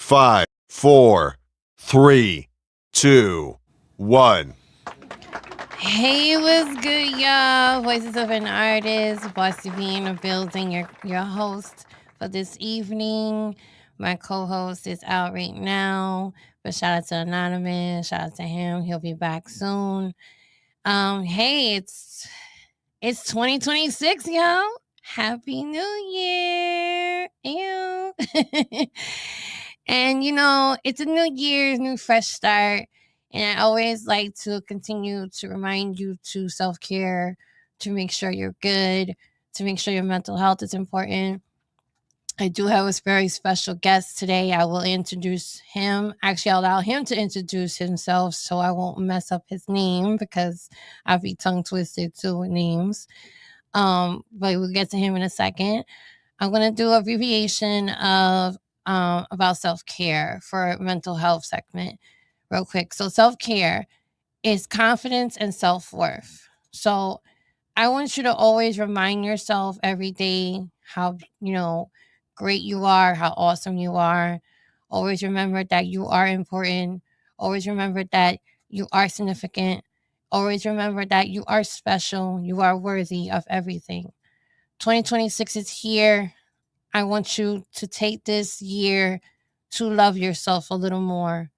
5, 4, 3, 2, 1. Hey, what's good, y'all? Voices of an Artist, Bossy B in the building, your host for this evening. My co-host is out right now, but shout out to Anonymous, shout out to him. He'll be back soon. Hey, it's 2026, y'all. Happy New Year. Ew. And it's a new year, new fresh start. And I always like to continue to remind you to self care, to make sure you're good, to make sure your mental health is important. I do have a very special guest today. I will introduce him. Actually, I'll allow him to introduce himself so I won't mess up his name because I'll be tongue twisted too with names. But we'll get to him in a second. I'm going to do a abbreviation of about self care for mental health segment real quick. So self care is confidence and self worth. So I want you to always remind yourself every day how great you are, how awesome you are. Always remember that you are important. Always remember that you are significant. Always remember that you are special. You are worthy of everything. 2026 is here. I want you to take this year to love yourself a little more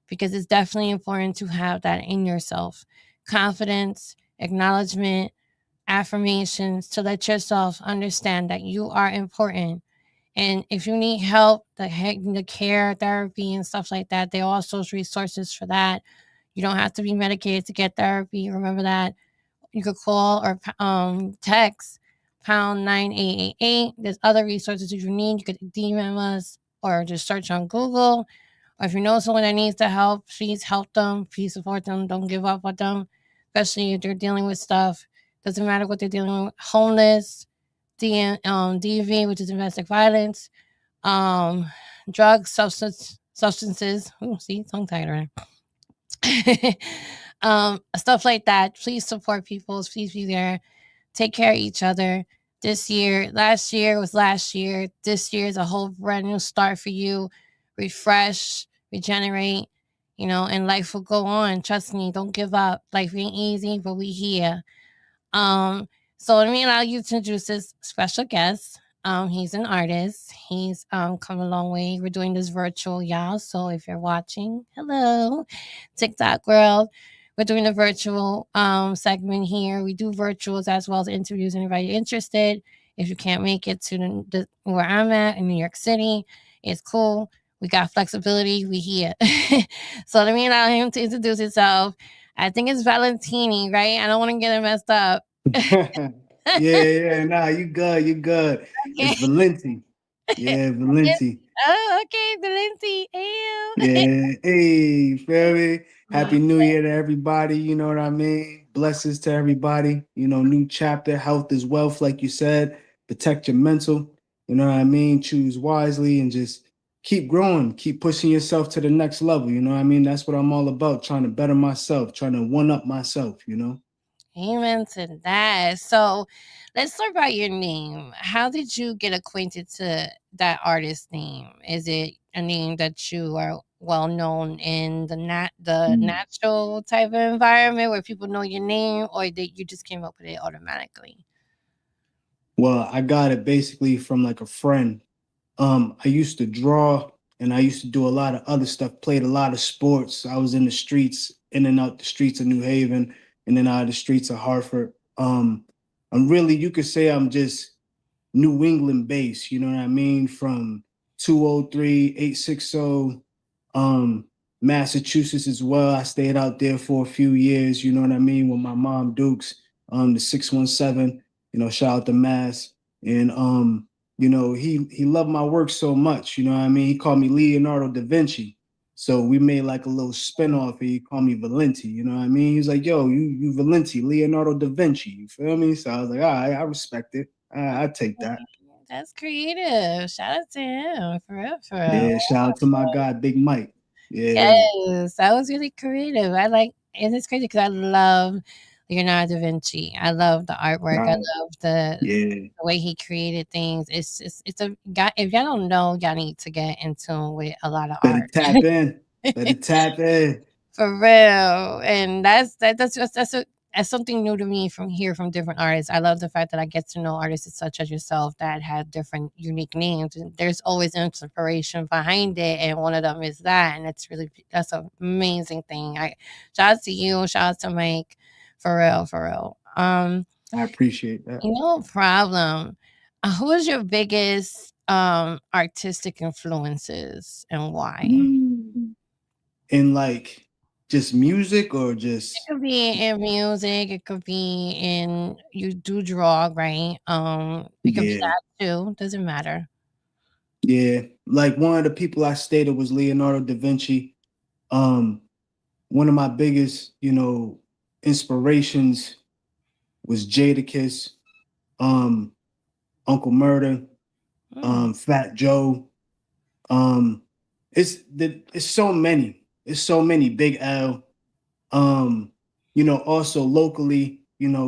because it's definitely important to have that in yourself. Confidence, acknowledgement, affirmations to let yourself understand that you are important. And if you need help, the care, therapy, and stuff like that, there are also resources for that. You don't have to be medicated to get therapy. Remember that. You could call or text pound 9888. There's other resources if you need. You could DM us or just search on Google. Or if you know someone that needs the help, please help them. Please support them. Don't give up on them, especially if they're dealing with stuff. Doesn't matter what they're dealing with. Homeless, DV, which is domestic violence, um, drugs, substances. Ooh, see, tongue tied right. Stuff like that. Please support people. Please be there. Take care of each other. Last year was last year. This year is a whole brand new start for you. Refresh, regenerate, and life will go on. Trust me, don't give up. Life ain't easy, but we here. Um, so let me allow you to introduce this special guest. He's an artist. He's come a long way. We're doing this virtual, y'all. So if you're watching, hello, TikTok world. We're doing a virtual segment here. We do virtuals as well as interviews. Anybody interested? If you can't make it to where I'm at in New York City, it's cool. We got flexibility. We here. So let me allow him to introduce himself. I think it's Valentini, right? I don't want to get it messed up. Yeah, nah, you good, you good. It's Okay. Valenti. Yeah, Valenti. Oh, okay, Valenti. Ew. Yeah, hey, feel me? Happy New Year to everybody, you know what I mean? Blessings to everybody, new chapter, health is wealth, like you said. Protect your mental, you know what I mean? Choose wisely and just keep growing, keep pushing yourself to the next level, you know what I mean? That's what I'm all about, trying to better myself, trying to one up myself. Amen to that. So let's talk about your name. How did you get acquainted to that artist name? Is it a name that you are well known in the Mm. natural type of environment where people know your name, or that you just came up with it automatically? Well, I got it basically from like a friend. I used to draw and I used to do a lot of other stuff, played a lot of sports. I was in the streets, in and out the streets of New Haven, and then out of the streets of Hartford. I'm really, you could say I'm just New England based, you know what I mean? From 203, 860, Massachusetts as well. I stayed out there for a few years, you know what I mean, with my mom Dukes, the 617, shout out to Mass. And he loved my work so much, you know what I mean? He called me Leonardo da Vinci. So we made like a little spinoff and he called me Valenti, you know what I mean? He's like, yo, you Valenti, Leonardo da Vinci, you feel me? So I was like, all right, I respect it. I take that. That's creative. Shout out to him. For real, for real. Yeah, shout out to my guy, Big Mike. Yeah. Yes, that was really creative. And it's crazy because I love Leonardo da Vinci. I love the artwork. I Right. love the way he created things. It's a guy. If y'all don't know, y'all need to get in tune with a lot of Better art. tap in. Better tap in. For real, and that's something new to me from here from different artists. I love the fact that I get to know artists such as yourself that have different unique names, and there's always inspiration behind it. And one of them is that, and that's an amazing thing. I shout out to you, shout out to Mike, for real, for real. I appreciate that. No problem. Who is your biggest artistic influences and why? Mm. In like just music or It just could be in music, it could be in you do draw, right? It could be yeah. that too, doesn't matter. Yeah. Like one of the people I stated was Leonardo da Vinci. Um, one of my biggest, inspirations was Jadakiss, um, Uncle Murder, Mm, Fat Joe. Um, it's so many. It's so many. Big L. Um, also locally,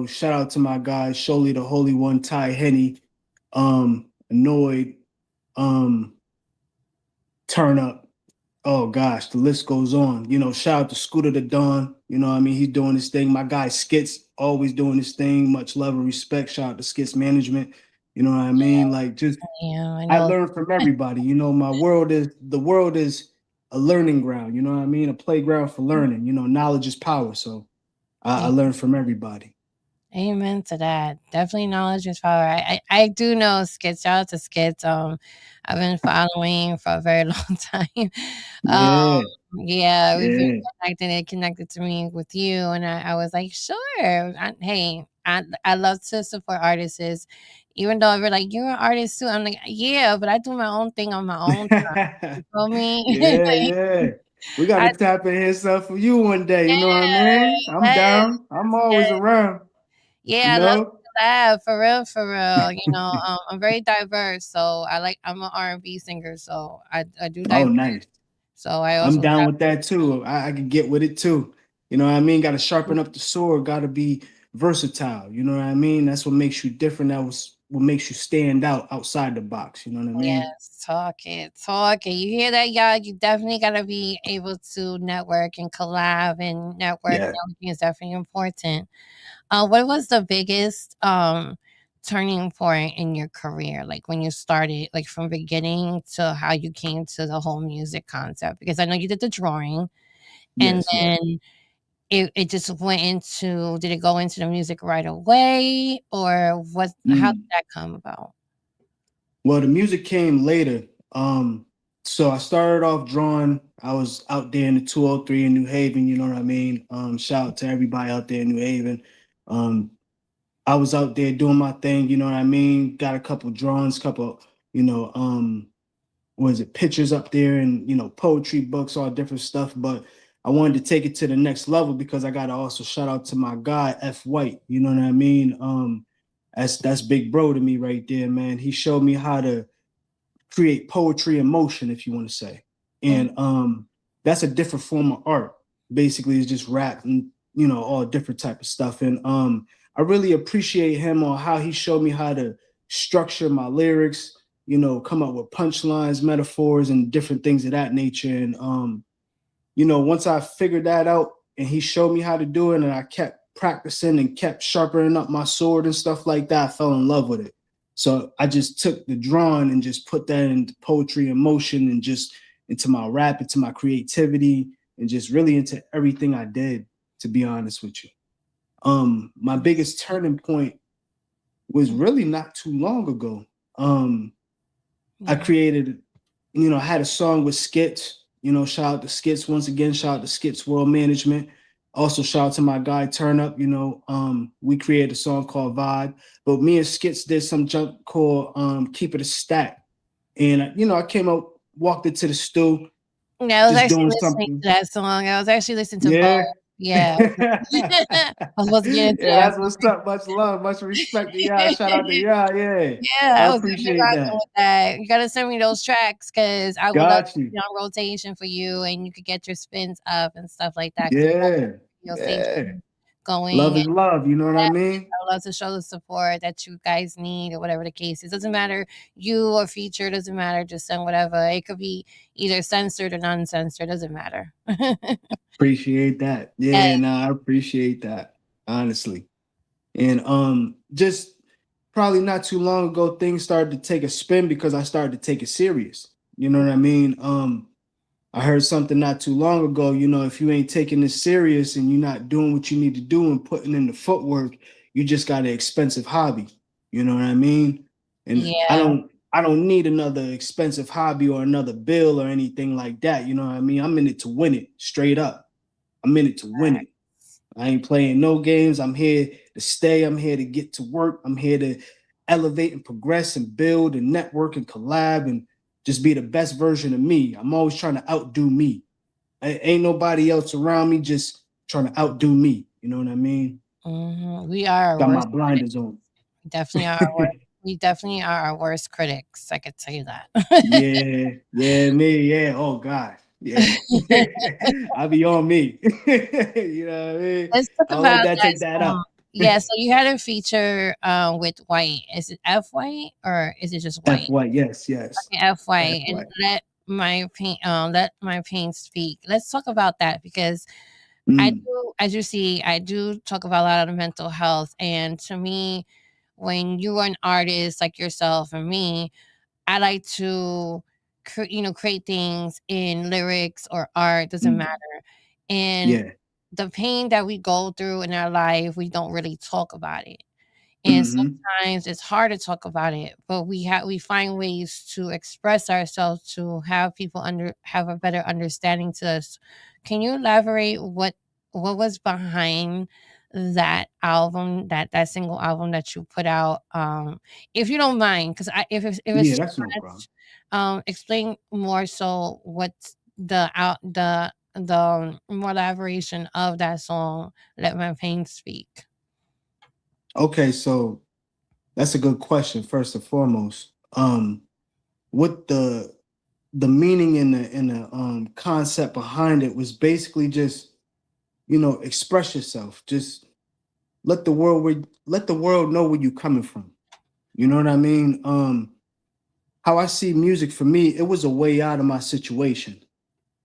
shout out to my guys, Sholey the Holy One, Ty Henny, Annoyed, um, Turn Up. Oh gosh, the list goes on. Shout out to Scooter the Don. I mean, he's doing his thing. My guy Skits always doing his thing. Much love and respect. Shout out to Skits Management. You know what I mean? Like just yeah, I I know. learn from everybody. The world is a learning ground, you know what I mean? A playground for learning. Knowledge is power. So I learn from everybody. Amen to that. Definitely knowledge is power. I do know Skits. Shout out to Skits. I've been following for a very long time. Um, Yeah, yeah, we've been yeah. connected. It connected to me with you, and I was like, sure. Hey, I love to support artists, even though we're like, you're an artist too. I'm like, yeah, but I do my own thing on my own time. You feel me? Yeah, yeah. We got I to tap in here stuff for you one day. You know what I mean? I'm yes, down. I'm always around. You yeah, I love know? to laugh, for real, for real. I'm very diverse, so I'm an R&B singer, so I do Oh, diverse. nice. So I I'm also down rap. with that too. I can get with it too. You know what I mean? Got to sharpen up the sword. Got to be versatile. You know what I mean? That's what makes you different. That was what makes you stand out outside the box. You know what I mean? Yes, talk it, talk it. You hear that, y'all? You definitely gotta be able to network and collab, and Yeah. networking is definitely important. What was the biggest turning point in your career? Like when you started, like from beginning to how you came to the whole music concept? Because I know you did the drawing, and Yes. Yes. then it just went into, did it go into the music right away, or how did Mm. that come about? Well, the music came later. So I started off drawing. I was out there in the 203 in New Haven. You know what I mean? Shout out to everybody out there in New Haven. Um, I was out there doing my thing. You know what I mean? Got a couple drawings, couple, you know, was it pictures up there and poetry books, all different stuff. But I wanted to take it to the next level because I got to also shout out to my guy F White. You know what I mean? That's big bro to me right there, man. He showed me how to create poetry in motion, if you want to say. Mm, And that's a different form of art. Basically, it's just rap and all different type of stuff. And I really appreciate him on how he showed me how to structure my lyrics, come up with punchlines, metaphors, and different things of that nature. And once I figured that out and he showed me how to do it and I kept practicing and kept sharpening up my sword and stuff like that, I fell in love with it. So I just took the drawing and just put that into poetry and motion and just into my rap, into my creativity, and just really into everything I did, to be honest with you. My biggest turning point was mm, really not too long ago. Um, I yeah. created, I had a song with Skits, shout out to Skits once again, shout out to Skits World Management. Also, shout out to my guy Turn Up, we created a song called Vibe, but me and Skits did some junk called Keep It a Stack. And, I came out, walked into the stew, Yeah, I was just actually doing listening something. to that song. I was actually listening to both. Yeah. Yeah. Yeah, I was supposed to get into that. that's what's up. Much love, much respect to y'all. Shout out to y'all. Yeah, Yeah, I I was definitely appreciate rocking that. with that. You gotta send me those tracks because I would love to Got you. be on rotation for you, and you could get your spins up and stuff like that. Because Yeah, your yeah. station Love going. is love, you know what I mean? I would love to show the support that you guys need or whatever the case is. Doesn't matter you or feature, doesn't matter, just send whatever. It could be either censored or non-censored, doesn't matter. Appreciate that. Yeah, Yeah, nah, I appreciate that, honestly. And just probably not too long ago, things started to take a spin because I started to take it serious. You know what I mean? I heard something not too long ago, if you ain't taking this serious and you're not doing what you need to do and putting in the footwork, you just got an expensive hobby. You know what I mean? And yeah. I don't need another expensive hobby or another bill or anything like that. You know what I mean? I'm in it to win it, straight up. I'm in it to win it. I ain't playing no games. I'm here to stay. I'm here to get to work. I'm here to elevate and progress and build and network and collab and just be the best version of me. I'm always trying to outdo me. Ain't nobody else around me, just trying to outdo me. You know what I mean? We are our Got my worst critics. blinders on. Definitely are our worst. We definitely are our worst critics. I could tell you that. Yeah, yeah, me, yeah. Oh God, yeah. I be on me. You know what I mean? Let's talk I don't let about that that take that song. up. Yeah, so you had a feature with White. Is it F White or is it just F White? white, yes, yes. Okay, F F White and white. let my pain speak. Let's talk about that because Mm, as you see, I do talk about a lot of mental health, and to me, when you are an artist like yourself and me, I like to, create things in lyrics or art, doesn't mm, matter. And yeah. the pain that we go through in our life, we don't really talk about it. And Mm-hmm. sometimes it's hard to talk about it, but we find ways to express ourselves to have people have a better understanding to us. Can you elaborate what was behind that album, that single album that you put out? If you don't mind, because if it's Yeah, too that's no problem. much, explain more so what's the more elaboration of that song, Let My Pain Speak. Okay, so that's a good question, first and foremost. What the meaning in the concept behind it was basically just, express yourself. Just let the world know where you're coming from. You know what I mean? How I see music for me, it was a way out of my situation.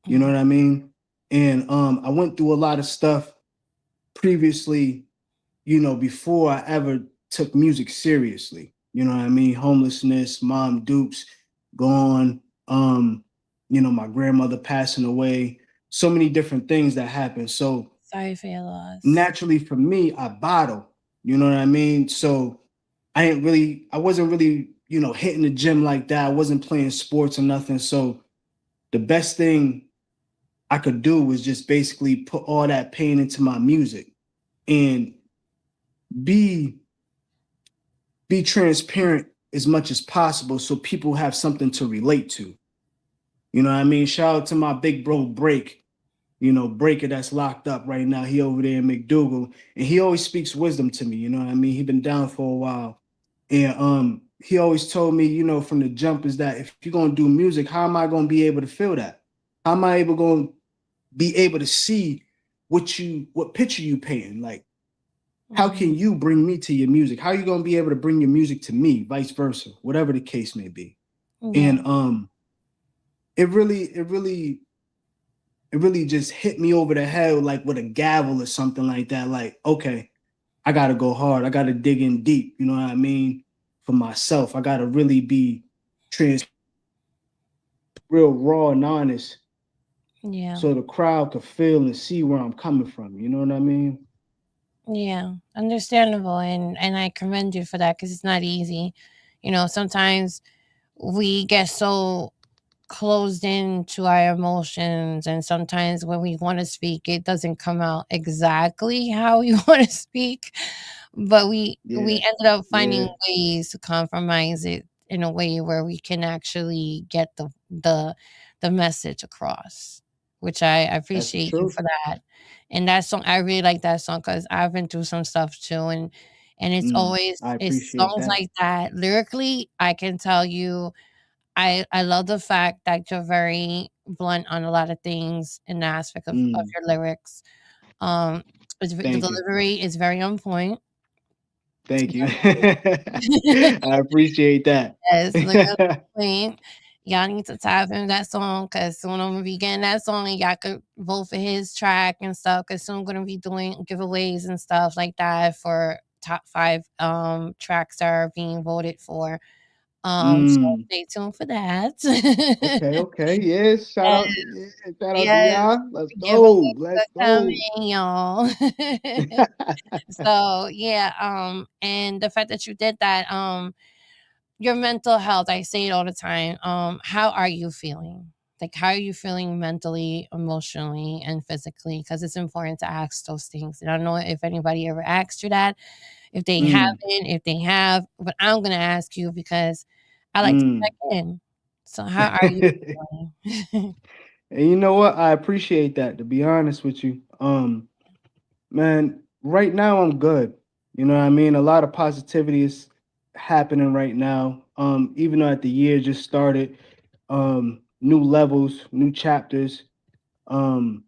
You know Mhm. what I mean? And I went through a lot of stuff previously, before I ever took music seriously. You know what I mean? Homelessness, mom dukes, gone, my grandmother passing away, so many different things that happened. So Sorry for your loss. naturally for me, I bottle. You know what I mean? So I wasn't really, hitting the gym like that. I wasn't playing sports or nothing. So the best thing I could do was just basically put all that pain into my music and be be transparent as much as possible so people have something to relate to. You know what I mean? Shout out to my big bro Break, Breaker that's locked up right now. He over there in McDougal. And he always speaks wisdom to me, you know what I mean? He been down for a while. And he always told me, from the jump is that if you're gonna do music, how am I gonna be able to feel that? How am I able gonna be able to see what picture you painting? Like, how Mhm. can you bring me to your music? How are you gonna be able to bring your music to me, vice versa, whatever the case may be? Yeah. And it really, it really just hit me over the head like with a gavel or something like that. Like, okay, I gotta go hard. I gotta dig in deep. You know what I mean? For myself, I gotta really be trans, real raw and honest, Yeah. so the crowd could feel and see where I'm coming from. You know what I mean? Yeah. Understandable, and I commend you for that because it's not easy. Sometimes we get so closed in to our emotions, and sometimes when we want to speak, it doesn't come out exactly how we want to speak, but we Yeah, ended up finding yeah, ways to compromise it in a way where we can actually get the message across, which I that's the appreciate you truth. for that. And that song, I really like that song because I've been through some stuff too, and I it's appreciate songs that. like that. Lyrically, I can tell you, I love the fact that you're very blunt on a lot of things in the aspect of Mm, your lyrics. Um, The Thank you. delivery is very on point. Thank you. I appreciate that. Yes, look at the point. Y'all need to tap in that song because soon I'm gonna be getting that song and y'all could vote for his track and stuff because soon I'm gonna be doing giveaways and stuff like that for top 5 tracks that are being voted for. So Mm. stay tuned for that. Okay, okay. Yes, Yes, shout out to yes, y'all. Let's go. giveaways Let's are go. coming, y'all. So yeah, and the fact that you did that, your mental health, I say it all the time. How are you feeling? Like, how are you feeling mentally, emotionally, and physically? Because it's important to ask those things. And I don't know if anybody ever asked you that, if they Mm, haven't, if they have, but I'm gonna ask you because I like to mm. check in. So, how are you feeling? And you know what? I appreciate that, to be honest with you. Man, right now I'm good. You know what I mean? A lot of positivity is happening right now. Even though at the year just started, new levels, new chapters, um,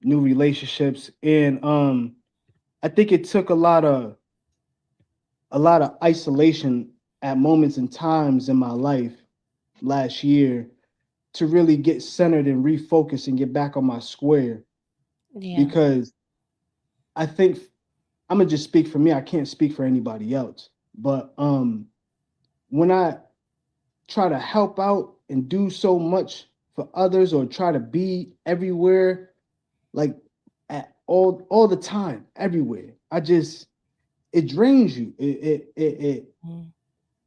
new relationships. And I think it took a lot of isolation at moments and times in my life last year to really get centered and refocus and get back on my square, Yeah, because I think I'm gonna just speak for me. I can't speak for anybody else. But when I try to help out and do so much for others or try to be everywhere, like at all the time, everywhere, it drains you. mm,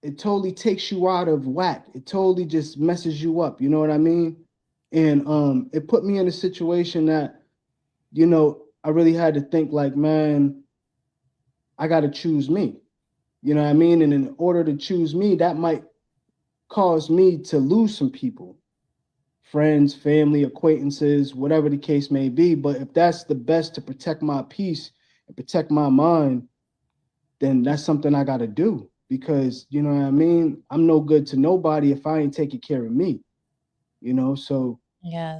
It totally takes you out of whack. It totally just messes you up. You know what I mean? And it put me in a situation that, I really had to think like, man, I got to choose me. You know what I mean? And in order to choose me, that might cause me to lose some people, friends, family, acquaintances, whatever the case may be. But if that's the best to protect my peace and protect my mind, then that's something I got to do, because, you know what I mean? I'm no good to nobody if I ain't taking care of me, So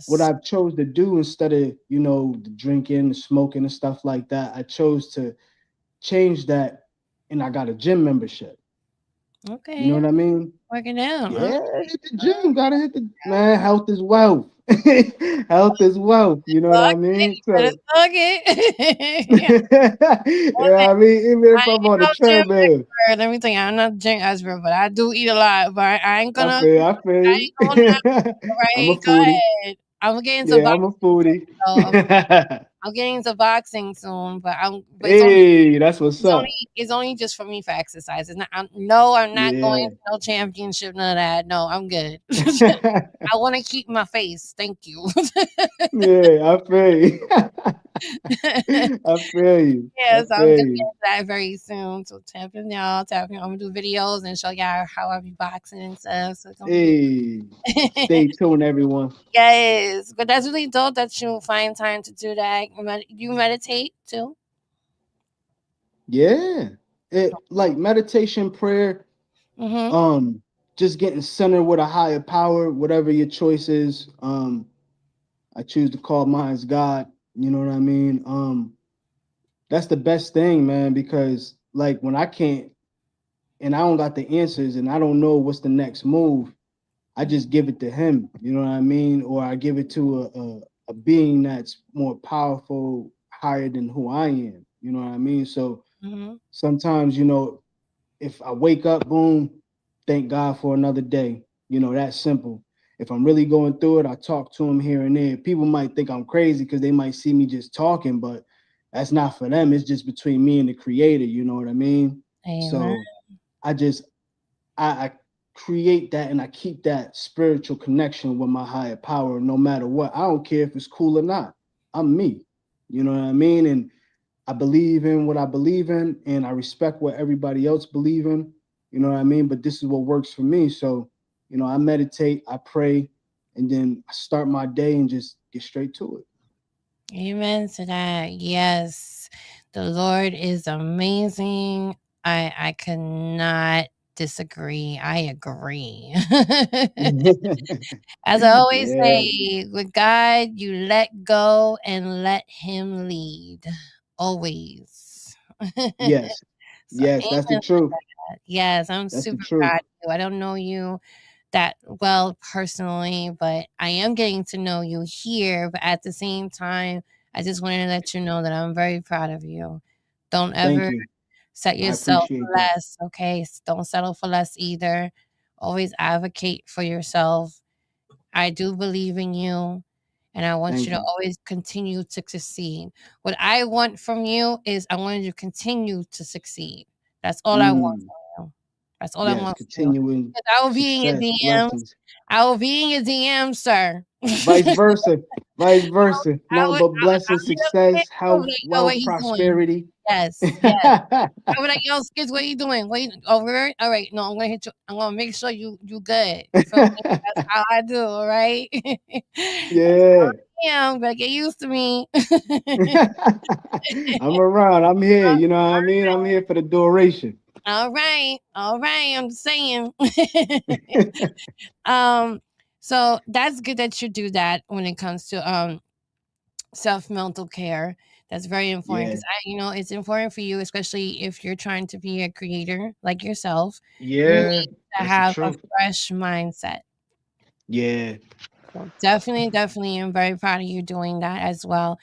what yes. I've chose to do, instead of, the drinking, the smoking and stuff like that, I chose to change that, and I got a gym membership. You know Okay, what I mean? working out. Yeah, hit the gym. Okay. Gotta hit the man. Health is wealth. Health is wealth. You know what I Talk mean? it, better So, talk it. you Yeah, know what I mean? Even I if I'm ain't on the no gym treadmill, expert. Let me tell you, I'm not a gym expert, but I do eat a lot. But I ain't I gonna, feel, I feel I you. ain't gonna lie. I'm a Right? Go foodie. ahead. I'm getting into Yeah, I'm a boxing soon. foodie. So I'm getting into boxing soon, but Hey, that's what's it's only up. it's only just for me for exercise. It's not. No, I'm not going Yeah. to no championship. None of that. No, I'm good. I want to keep my face. Thank you. Yeah, I feel you. I feel you. I Yes, I'm feel gonna you. get that very soon. So tap in, y'all. Tap in. I'm gonna do videos and show y'all how I be boxing and stuff. So it's gonna be Hey, good. stay tuned, everyone. Yes, but that's really dope that you find time to do that. You meditate too. Yeah. It like meditation, prayer, Mm-hmm. um, just getting centered with a higher power, whatever your choice is. I choose to call mine God. You know what I mean? That's the best thing, man, because like when I can't and I don't got the answers and I don't know what's the next move, I just give it to him, you know what I mean? Or I give it to a being that's more powerful, higher than who I am, you know what I mean? So Mm-hmm. sometimes, if I wake up, boom, thank God for another day. That's simple. If I'm really going through it, I talk to him here and there. People might think I'm crazy because they might see me just talking, but that's not for them. It's just between me and the creator, you know what I mean? Amen. So I just I create that and I keep that spiritual connection with my higher power no matter what. I don't care if it's cool or not. I'm me. You know what I mean? And I believe in what I believe in and I respect what everybody else believe in. You know what I mean? But this is what works for me. So, I meditate, I pray, and then I start my day and just get straight to it. Amen to that. Yes, the Lord is amazing. I cannot disagree. I agree. As I always Yeah. say, with God, you let go and let Him lead. always. Yes. So Yes, that's the amen. truth. Yes, I'm That's the super truth. proud of you. I don't know you that well personally, but I am getting to know you here. But at the same time, I just wanted to let you know that I'm very proud of you. Don't Thank ever you. set I yourself appreciate for that. less, okay? Don't settle for less either. Always advocate for yourself. I do believe in you, and I want you Thank to you. always continue to succeed. What I want from you is I want you to continue to succeed. That's all I want Mm. from you. That's all I Yes, want from you. continuing 'Cause I will be in your success, DMs. blessings. I will be in your DMs, sir. Vice versa. Vice versa. I Nothing would but blessings, I'll hit up Skip. success, I would health, like, "Yo, what wealth, he doing?" prosperity. Yes, yes. I would like, "Yo, Skids, what you doing? What you over? Alright, no, I'm gonna hit you. I'm gonna make sure you good." You feel me? That's how I do, alright? Yeah. Damn, better get used to me. I'm around. I'm here. You know what I mean? I'm here for the duration. All right, I'm just saying. Um, so that's good that you do that when it comes to, self mental care. That's very important Yeah. because it's important for you, especially if you're trying to be a creator like yourself. You Yeah. need to That's the have a truth. fresh mindset. Yeah. So definitely, definitely, I'm very proud of you doing that as well.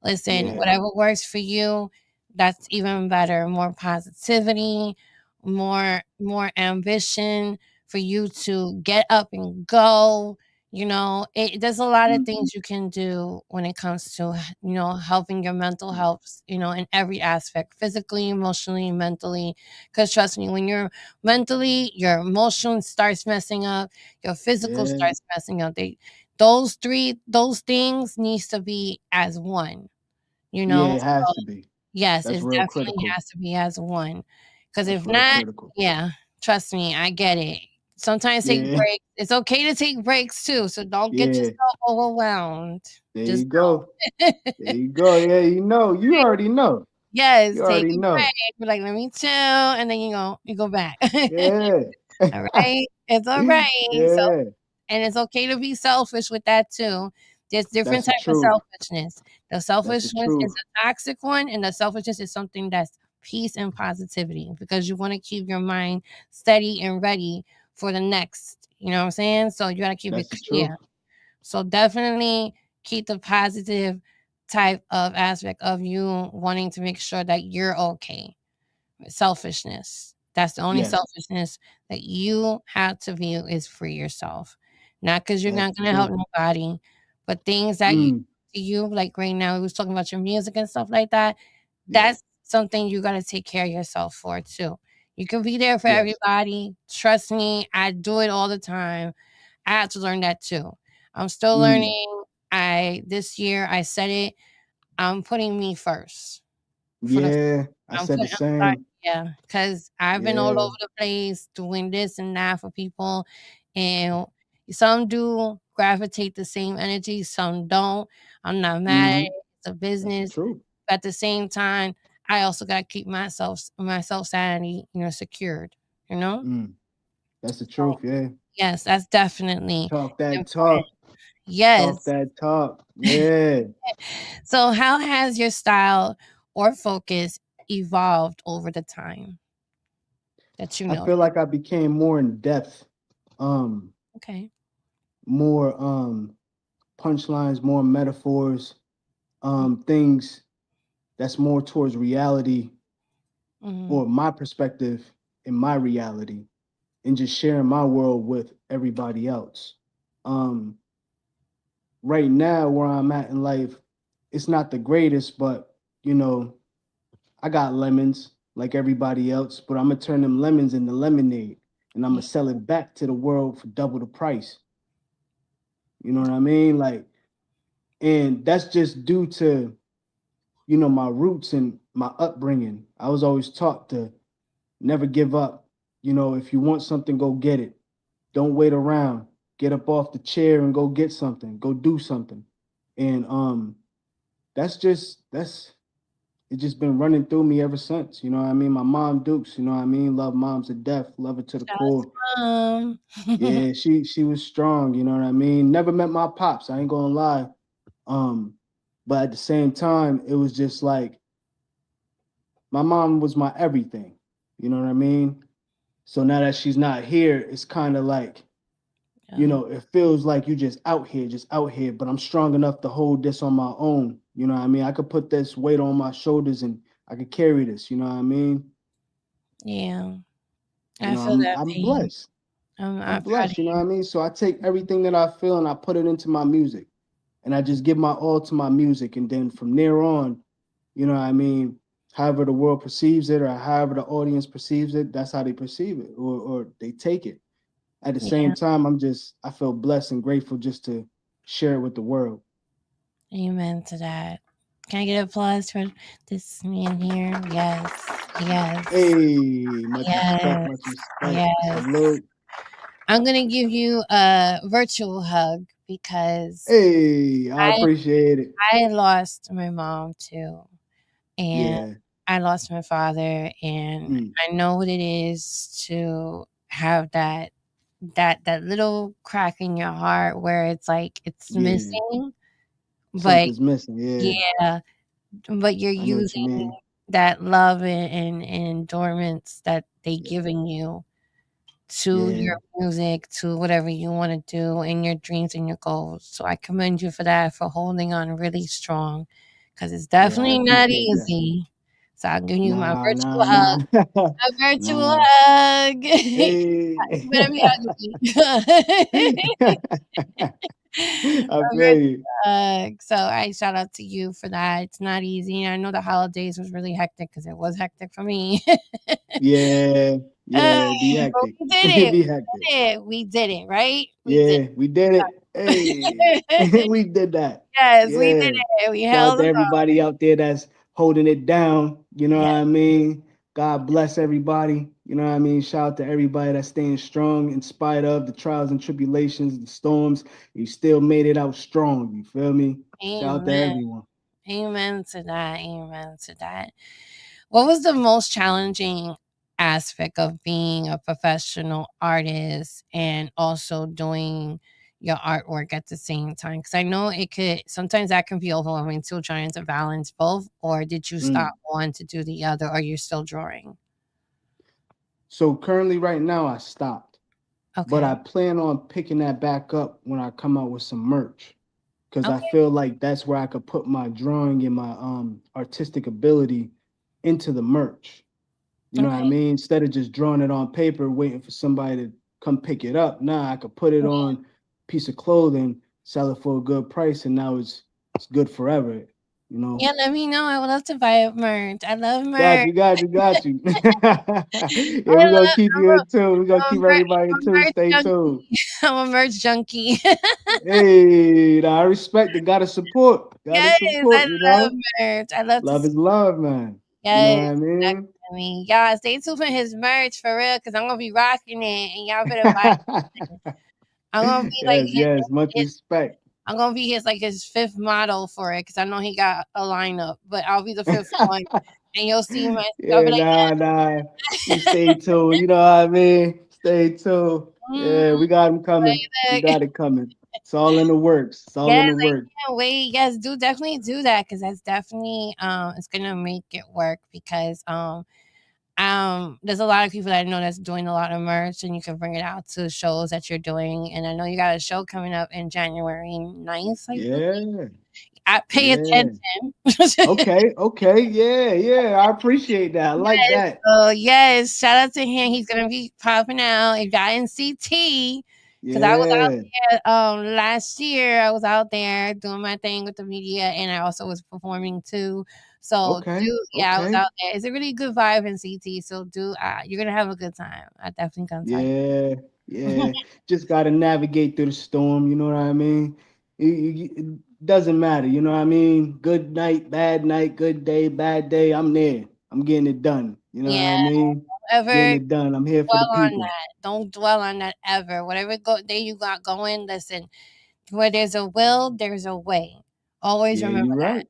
Listen, Yeah. whatever works for you, that's even better. More positivity, more ambition for you to get up and go. There's a lot of Mm. things you can do when it comes to, helping your mental health, in every aspect, physically, emotionally, mentally. Because trust me, when you're mentally, your emotion starts messing up, your physical Yeah. starts messing up. Those things needs to be as one, you Yeah, know? it has to be. Yes, That's it real definitely critical. has to be as one. Because That's if real not, critical. yeah, trust me, I get it. Sometimes take Yeah. breaks. It's okay to take breaks too, so don't get Yeah. yourself overwhelmed. There you Just go. know. There you go. Yeah, you know. You already know. Yes, You take already a know. break. Be like, "Let me chill," and then you go back. Yeah. Alright? It's alright. Yeah. And it's okay to be selfish with that too. There's different That's the type of truth. selfishness. The That's the selfishness is truth. a toxic one, and the selfishness is something that's peace and positivity because you want to keep your mind steady and ready for the next. You know what I'm saying? So you got to keep it That's the truth. clear. So definitely keep the positive type of aspect of you wanting to make sure that you're okay. Selfishness. That's the only Yes. selfishness that you have to view is for yourself. Not because you're That's not the gonna help truth. nobody, but things that you Mm. to you, like right now, we was talking about your music and stuff like that. Yeah. That's something you gotta take care of yourself for too. You can be there for Yes. everybody. Trust me, I do it all the time. I had to learn that too. I'm still Mm. learning. I this year I said it. I'm putting me first for the Yeah. I said the I'm sorry, same. yeah, because 'cause I've been all Yeah. over the place doing this and that for people, and some do gravitate the same energy, some don't. I'm not mad at Hmm. it, it's a That's the business. truth. At the same time, I also gotta keep myself sanity, secured, you know? Mm. That's the So, truth. Yeah. yes, that's definitely Talk that important. talk. Talk Yes. that talk. Yeah. So how has your style or focus evolved over the time that you I know? feel like I became more in depth. Um, Okay. more punchlines, more metaphors, things that's more towards reality Mhm. or my perspective in my reality and just sharing my world with everybody else. Um, right now, where I'm at in life, it's not the greatest, but you know, I got lemons like everybody else, but I'm gonna turn them lemons into lemonade and I'm Yeah. gonna sell it back to the world for double the price. You know what I mean? Like, and that's just due to, my roots and my upbringing. I was always taught to never give up. If you want something, go get it. Don't wait around. Get up off the chair and go get something. Go do something. And that's it just been running through me ever since. You know what I mean? My mom Dukes, you know what I mean? Love moms to death, love her to the Shout core. out to mom. Yeah, she was strong, you know what I mean? Never met my pops, I ain't gonna lie. Um, but at the same time, it was just like my mom was my everything. You know what I mean? So now that she's not here, it's kind of like, Yeah. it feels like you just out here, but I'm strong enough to hold this on my own. You know what I mean? I could put this weight on my shoulders and I could carry this, you know what I mean? Yeah. You I know, feel that I'm pain. blessed. I'm I'm proud of blessed, you know what I you. mean? So I take everything that I feel and I put it into my music. And I just give my all to my music. And then from there on, you know what I mean, however the world perceives it or however the audience perceives it, that's how they perceive it or they take it. At the same Yeah. time, I feel blessed and grateful just to share it with the world. Amen to that. Can I get applause for this man here? Yes. Yes. Hey, Yes. much respect. Yes. Salute. I'm gonna give you a virtual hug because Hey, I I appreciate it. I lost my mom too. And Yeah. I lost my father, and Mm, I know what it is to have that little crack in your heart where it's like it's yeah. missing, but Something's missing. Yeah. yeah, but you're I know what you using mean. that love and endurance that they Yeah. given you to Yeah. your music, to whatever you want to do, and your dreams and your goals. So I commend you for that, for holding on really strong, because it's Yeah. I definitely not appreciate that. easy. So I'll give you my Nah, virtual nah, hug. nah. A virtual Nah. hug. Hey. You better be hugging me. I feel you. So I shout out to you for that. It's not easy. I know the holidays was really hectic because it was hectic for me. Yeah. Uh, Yeah. Be but hectic. we did Be it. hectic. We did it, right? We did Yeah. We did it. Hey. it. We did that. Yes, we did Yeah. it. We Shout out held to on. everybody out there that's holding it down. You know what Yeah, I mean? God bless everybody. You know what I mean? Shout out to everybody that's staying strong in spite of the trials and tribulations, the storms. You still made it out strong. You feel me? Shout out to amen. everyone. Amen to that. Amen to that. What was the most challenging aspect of being a professional artist and also doing your artwork at the same time? Because I know it could sometimes that can be overwhelming too, trying to balance both. Or did you stop Mm. one to do the other? Or you're still drawing? So currently, right now, I stopped, but Okay. I plan on picking that back up when I come out with some merch because I Okay. feel like that's where I could put my drawing and my artistic ability into the merch. You know what I Okay. mean? Instead of just drawing it on paper, waiting for somebody to come pick it up. Nah, I could put it on a piece of clothing, sell it for a good price, and now it's good forever. You know? Yeah, let me know. I would love to buy merch. I love Got merch. you, got you, got you. Yeah, I we're gonna love, keep you in tune. We're gonna I'm keep everybody in I'm a tune. merch Stay tuned. junkie. I'm a merch junkie. Hey, nah, I respect it. Gotta support. Gotta Yes, I support, you love know? merch. I love to Love see. is love, man. You know what Yes, I mean? definitely. Y'all stay tuned for his merch for real, cause I'm gonna be rocking it, and y'all better buy. I'm gonna be like Yes, yes. Much his respect. I'm gonna be his fifth model for it, cause I know he got a lineup, but I'll be the fifth one, and you'll see my. I'll be Yeah, like, nah, nah. You stay tuned. You know what I mean? Stay tuned. mm, Yeah, we got him coming. We like, got it coming. It's all in the works. It's all in yes, the I works. can't wait. Yes, do definitely do that, cause that's definitely it's gonna make it work because there's a lot of people that I know that's doing a lot of merch, and you can bring it out to shows that you're doing. And I know you got a show coming up in January 9th, I believe. Yeah, I pay yeah. attention. Okay, okay. Yeah, yeah. I appreciate that. I like that. So yes, shout out to him. He's gonna be popping out. If y'all in CT, because I was out Yeah. there last year. I was out there doing my thing with the media, and I also was performing too. So Okay, do yeah, I was okay. out there. It's a really good vibe in CT. So do you're gonna have a good time. I definitely gonna tell you. Yeah, yeah. Just got to navigate through the storm. You know what I mean? It doesn't matter. You know what I mean? Good night, good day, bad day. I'm there. I'm getting it done. You know what Yeah, I mean? Getting ever it done. I'm here for the dwell on people. that. Don't dwell on that ever. Whatever day you got going, listen. Where there's a will, there's a way. Always Yeah, remember you're that. right.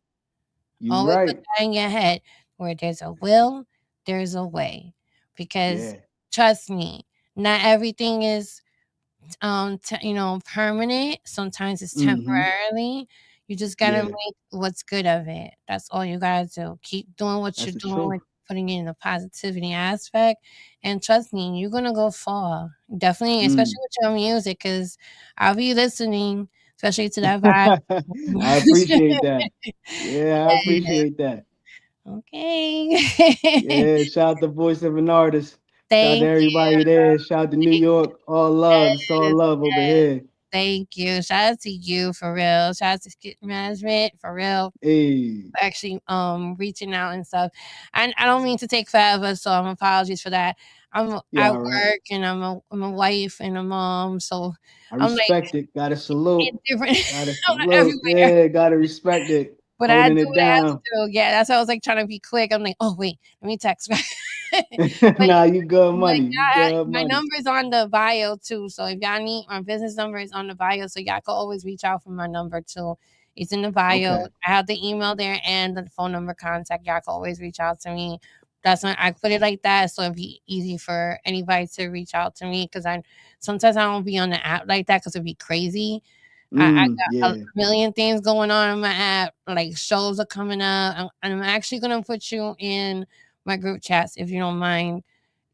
You're Always put right. that in your head. Where there's a will, there's a way. Because Yeah. trust me, not everything is permanent. Sometimes it's Mm-hmm. temporarily. You just gotta Yeah. make what's good of it. That's all you gotta do. Keep doing what That's you're the doing truth. putting it in the positivity aspect. And trust me, you're gonna go far. Definitely, especially Mm. with your music, because I'll be listening, especially to that vibe. I appreciate that. Yeah, I Yeah. appreciate that. Okay. Yeah, shout out the voice of an artist. Shout out to Thank everybody there. Shout out to New you. York. All love. It's all Yes, love over yes. here. Thank you. Shout out to you for real. Shout out to Skip Management for real. Hey, Actually reaching out and stuff. And I don't mean to take forever, so I'm apologies for that. you I all right. work and I'm a wife and a mom, so I I'm like respect it. Gotta salute. in different Gotta I'm not salute. everywhere. Yeah, gotta respect it. But I do Holding it what I have to down. do. Yeah, that's why I was like trying to be quick. I'm like, oh wait, let me text back. But Nah, you good but money. You yeah, good my money. number is on the bio too. So if y'all need my business number is on the bio. So y'all can always reach out for my number too. It's in the bio. Okay. I have the email there and the phone number contact. Y'all can always reach out to me. That's when I put it like that, so it'd be easy for anybody to reach out to me. Because I sometimes I don't be on the app like that because it'd be crazy. I got a Yeah. million things going on in my app, like shows are coming up. And I'm actually gonna put you in my group chats if you don't mind.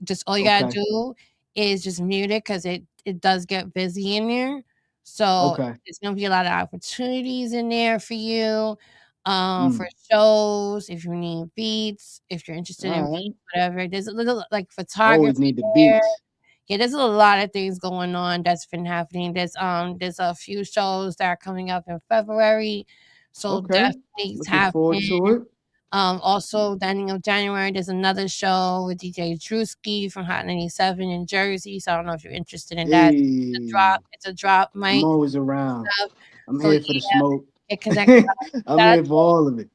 Just all you gotta Okay. do is just mute it because it does get busy in there. So Okay. there's gonna be a lot of opportunities in there for you, for Mm. shows, if you need beats, if you're interested in All beats, right. whatever. There's a little like Always photography need the there. beats. Yeah, there's a lot of things going on that's been happening. There's a few shows that are coming up in February, so Okay. definitely Looking tap forward in. to it. Also, the ending of January, there's another show with DJ Drewski from Hot 97 in Jersey. So I don't know if you're interested in that. Hey, It's a drop I'm mic always around. stuff. I'm So here for the yeah, smoke. it connects. I'm here for all of it.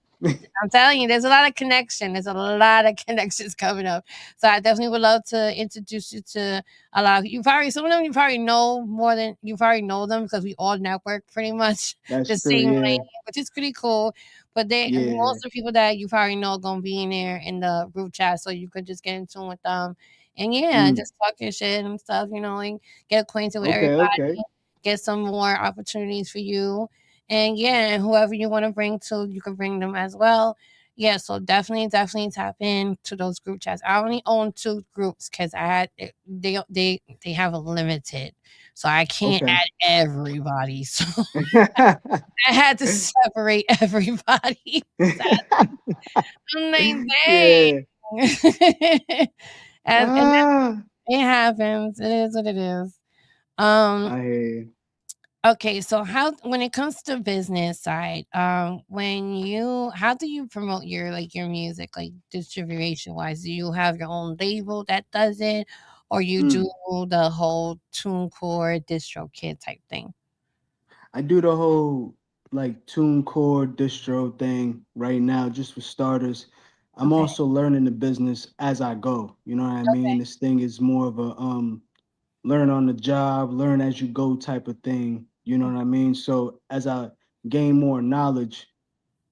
I'm telling you, there's a lot of connection. There's a lot of connections coming up. So I definitely would love to introduce you to a lot of you. Probably some of them you probably know more than you probably know them because we all network pretty much That's the true. same Yeah. lane, which is pretty cool. But they Yeah. most of the people that you probably know gonna be in there in the group chat, so you could just get in tune with them. And yeah, Mm. just talk your shit and stuff, like get acquainted with Okay. everybody, Okay. get some more opportunities for you. And yeah, and whoever you want to bring to, you can bring them as well. Yeah, so definitely tap into those group chats. I only own two groups because I had they have a limited, so I can't Okay. add everybody. So I had to separate everybody. So I'm like, Yeah. dang. And Ah. it happens. It is what it is. Um, I hear you. Okay, so how when it comes to business side, how do you promote your your music, like distribution wise? Do you have your own label that does it, or you do Mm. the whole TuneCore distro kit type thing? I do the whole like TuneCore distro thing right now, just for starters. I'm Okay, also learning the business as I go. You know what I mean? This thing is more of a learn on the job, learn as you go type of thing. You know what I mean? So as I gain more knowledge,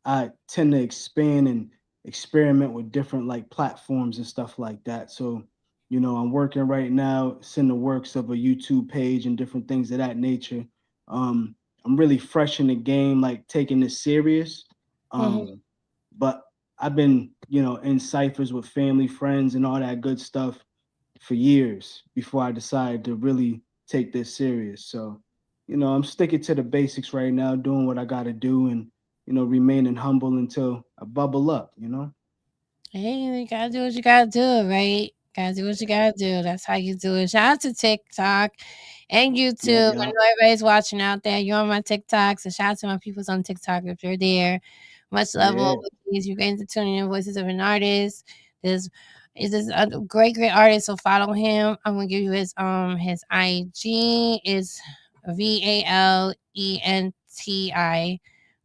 I tend to expand and experiment with different like platforms and stuff like that. So, I'm working right now, it's in the works of a YouTube page and different things of that nature. Um, I'm really fresh in the game, like taking this serious. hmm Um, but I've been, in ciphers with family, friends, and all that good stuff for years before I decided to really take this serious. So, I'm sticking to the basics right now, doing what I got to do and, remaining humble until I bubble up. Hey, you gotta do what you gotta do, right? Gotta do what you gotta do. That's how you do it. Shout out to TikTok and Yep, YouTube. I yep. know everybody's watching out there. You're on my TikTok, so shout out to my peoples on TikTok if you're there. Much love Yeah. always. You get to tune in voices of an artist. There's is this a great artist, so follow him. I'm gonna give you his IG is Valenti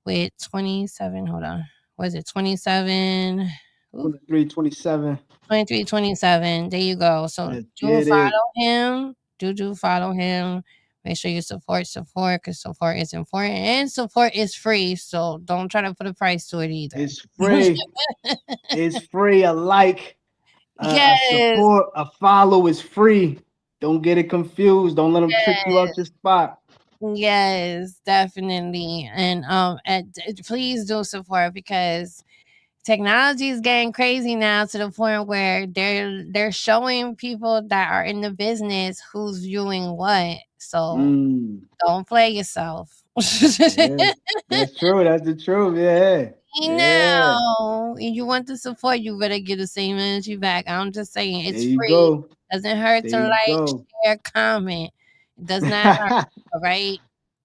with 27. Hold on. Was it 27? 23, 27. 23, 27. There you go. So Let's do get it. follow him. Do follow him. Make sure you support because support is important and support is free. So don't try to put a price to it either. It's free. It's free. A like, a Yes, support, a follow is free. Don't get it confused. Don't let them trick you out your spot. yes, definitely. And please do support because Technology is getting crazy now to the point where they're showing people that are in the business who's viewing what. So Mm, don't play yourself. yeah, that's true. That's the truth. Yeah, You yeah. know, and you want the support, you better get the same energy back. I'm just saying, There it's you free. go. Doesn't hurt There to you like, go. share, comment. It does not hurt. All right.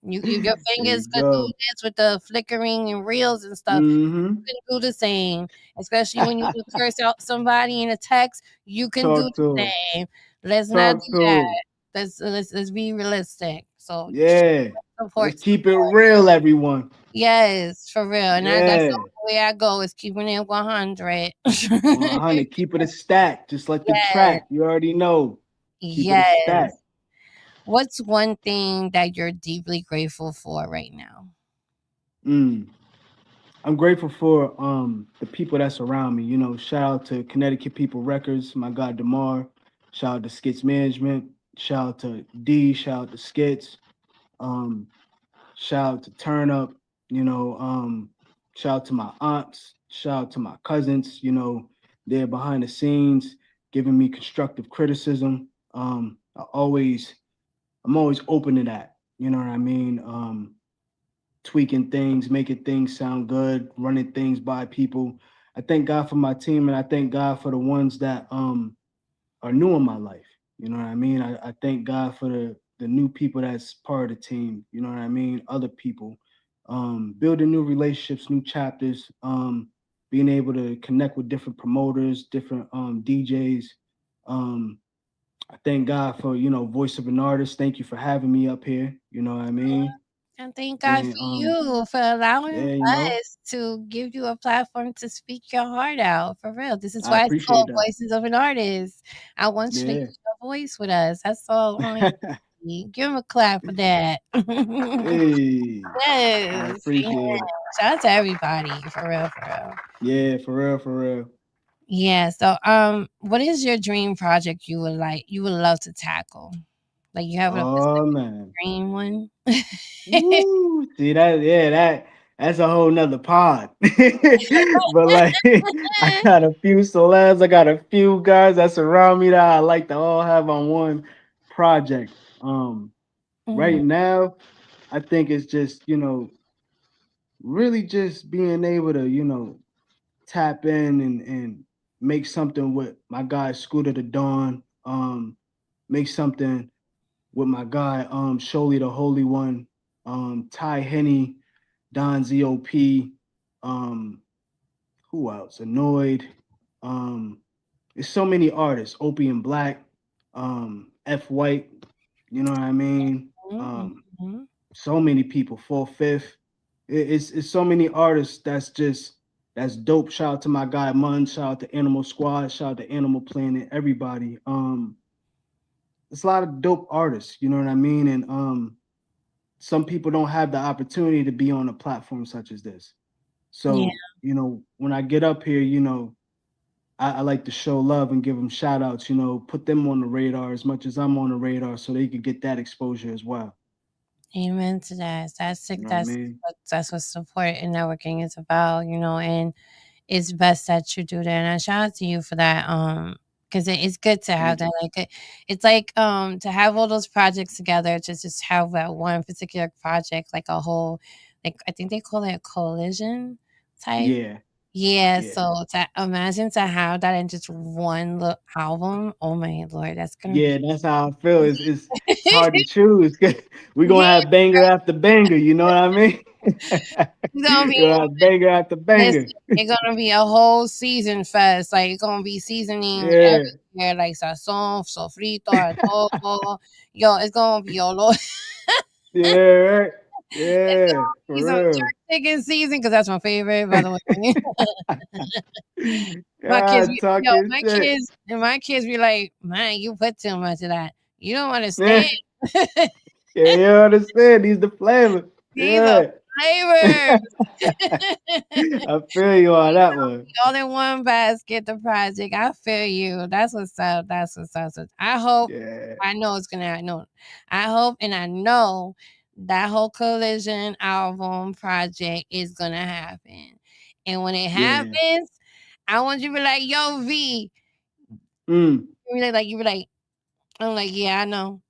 Your There you fingers could do go. this with the flickering and reels and stuff. Mm-hmm. You can do the same, especially when you wanna curse out somebody in a text. You can do Talk the to him. same. Let's not Talk do to that. him. Let's be realistic. So Yeah. Let's support, keep it support. real, everyone. Yes, for real. And that's the Yeah. only way I go is keeping it 100. 100. Keep it a stack, just like the Yes, track. You already know. Keep it a stack. yes. What's one thing that you're deeply grateful for right now? Mm. I'm grateful for the people that surround me. You know, shout out to Connecticut People Records, my guy Demar. Shout out to Skits Management. Shout out to D. Shout out to Skits. Um, shout out to Turn Up. You know, shout out to my aunts. Shout out to my cousins. You know, they're behind the scenes giving me constructive criticism. I'm always open to that. You know what I mean? Tweaking things, making things sound good, running things by people. I thank God for my team, and I thank God for the ones that are new in my life. You know what I mean? I thank God for the new people that's part of the team. You know what I mean? Other people. Building new relationships, new chapters, being able to connect with different promoters, different DJs. Um, I thank God for, Voice of an Artist. Thank you for having me up here. You know what I mean? And thank God And for you for allowing yeah, us to give you a platform to speak your heart out. For real. This is I why it's appreciate called that. Voices of an Artist. I want you to Yeah. use your voice with us. That's all I want you to give him a clap for that. Hey, I Yes. Yeah. appreciate it. Shout out to everybody. For real, for real. Yeah, for real, for real. Yeah. So what is your dream project you would love to tackle? Like you have a Oh specific man. dream one? Woo. See that, yeah, that's a whole nother pod. But like I got a few celebs, I got a few guys that surround me that I like to all have on one project. Mhm. Right now, I think it's just, really just being able to, tap in and make something with my guy Scooter the Dawn. Make something with my guy Sholey the Holy One, Ty Henny, Don ZOP, um, who else? Annoyed. Um, there's so many artists. Opium Black, F White, you know what I mean? Mhm, mhm. So many people, Full Fifth. It's so many artists that's dope. Shout out to my guy Mun, shout out to Animal Squad, shout out to Animal Planet, everybody. It's a lot of dope artists, you know what I mean? And some people don't have the opportunity to be on a platform such as this. Yeah. So, when I get up here, I like to show love and give them shout outs, put them on the radar as much as I'm on the radar so they could get that exposure as well. Amen to that. You know what I mean? That's what support and networking is about, and it's best that you do that. And I shout out to you for that. Because it's good to have Thank that. you. It's like to have all those projects together to just have that one particular project, like a whole, like I think they call it a collision type. Yeah, Yeah, yeah. so to imagine to have that in just one little album, oh my lord, that's gonna Yeah, be that's how I feel. It's hard to choose. We're gonna yeah, have banger after banger, you know what I mean? it's gonna be You're gonna have banger after listen, banger. it's gonna be a whole season fest. Like it's gonna be seasoning Yeah. everywhere, like sazon, sofrito, adobo. Yo, it's gonna be all over. Yeah, right. It's Yeah, gonna be some for jerk chicken season because that's my favorite, by the way. real. God, talking shit. My kids be like, man, you put too much of that. You don't understand. Yeah, yeah, you understand. He's the flavor. These are Yeah. flavors. I feel you on that one. All in one basket, the project. I feel you. That's what's up. That's what's up. So I hope, Yeah. I know it's gonna happen. No, I hope and I know that whole collision album project is gonna happen. And when it Yeah. happens, I want you to be like, yo, V. Mm. You be like, I'm like, yeah, I know.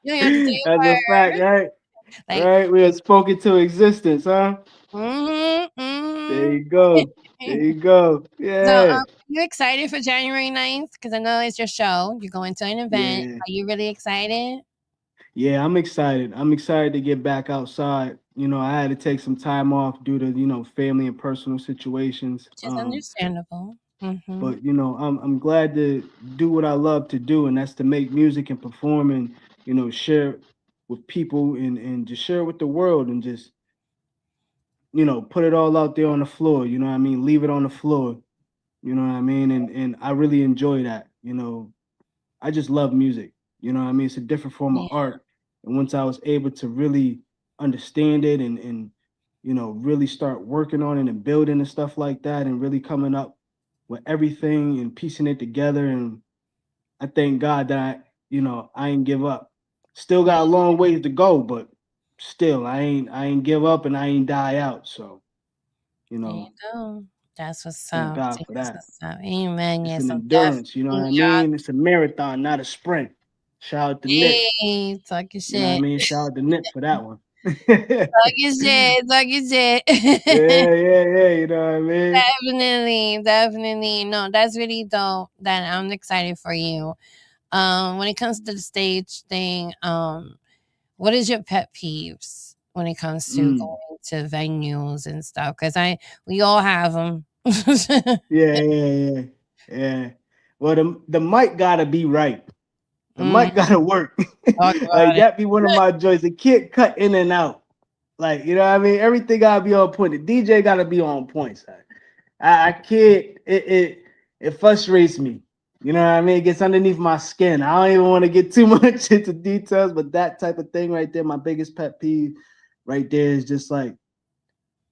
You don't have to say That's a a fact, word. right? Like, Right? We are spoken to existence, huh? mm-hmm, There mm-hmm. you go. There you go. So, Yeah. are you excited for January 9th? Because I know it's your show. You're going to an event. Yeah. Are you really excited? Yeah, I'm excited. I'm excited to get back outside. I had to take some time off due to, family and personal situations. Which is understandable. Mm-hmm. But I'm glad to do what I love to do, and that's to make music and perform and, share it with people and just share it with the world and just, put it all out there on the floor, you know what I mean? Leave it on the floor, you know what I mean? And I really enjoy that. I just love music. You know what I mean? It's a different form of Yeah, art. And once I was able to really understand it and really start working on it and building and stuff like that and really coming up with everything and piecing it together. And I thank God that I ain't give up. Still got a yeah. long ways to go, but still I ain't give up and I ain't die out. So, you There you know, go. That's what's thank up. God for That's that. what's up. Amen. It's Yeah, an so endurance, you know what definitely I y'all. mean? It's a marathon, not a sprint. Shout out to Nip. Hey, talk your You know what I shit. mean? Shout out to Nip for that one. Yeah, Talk your shit. Talk your shit. yeah, yeah. You know what I mean? Definitely, definitely. No, that's really dope. That I'm excited for you. When it comes to the stage thing, what is your pet peeves when it comes to Mm. going to venues and stuff? Because we all have them. Yeah, yeah, yeah, yeah. Well, the mic gotta be right. The Mm, mic gotta work. talk Like about it. that be one of my joys. It can't cut in and out. Like, you know what I mean? Everything gotta be on point. The DJ gotta be on point, son. I can't. It frustrates me. You know what I mean? It gets underneath my skin. I don't even want to get too much into details, but that type of thing right there, my biggest pet peeve right there is just like,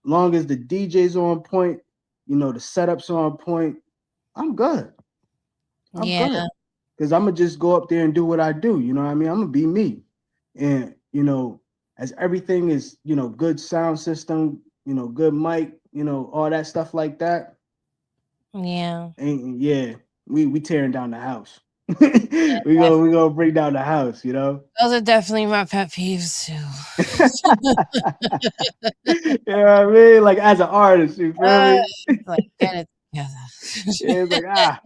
long as the DJ's on point, the setups are on point, I'm good. I'm Yeah, good. Because I'm gonna just go up there and do what I do. You know what I mean? I'm gonna be me. And as everything is, good sound system, good mic, all that stuff like that. yeah, And yeah, we tearing down the house. We gonna bring down the house, you know. those are definitely my pet peeves too. You know what I mean? Like as an artist, you feel uh, me? like get it Yeah, it's like together.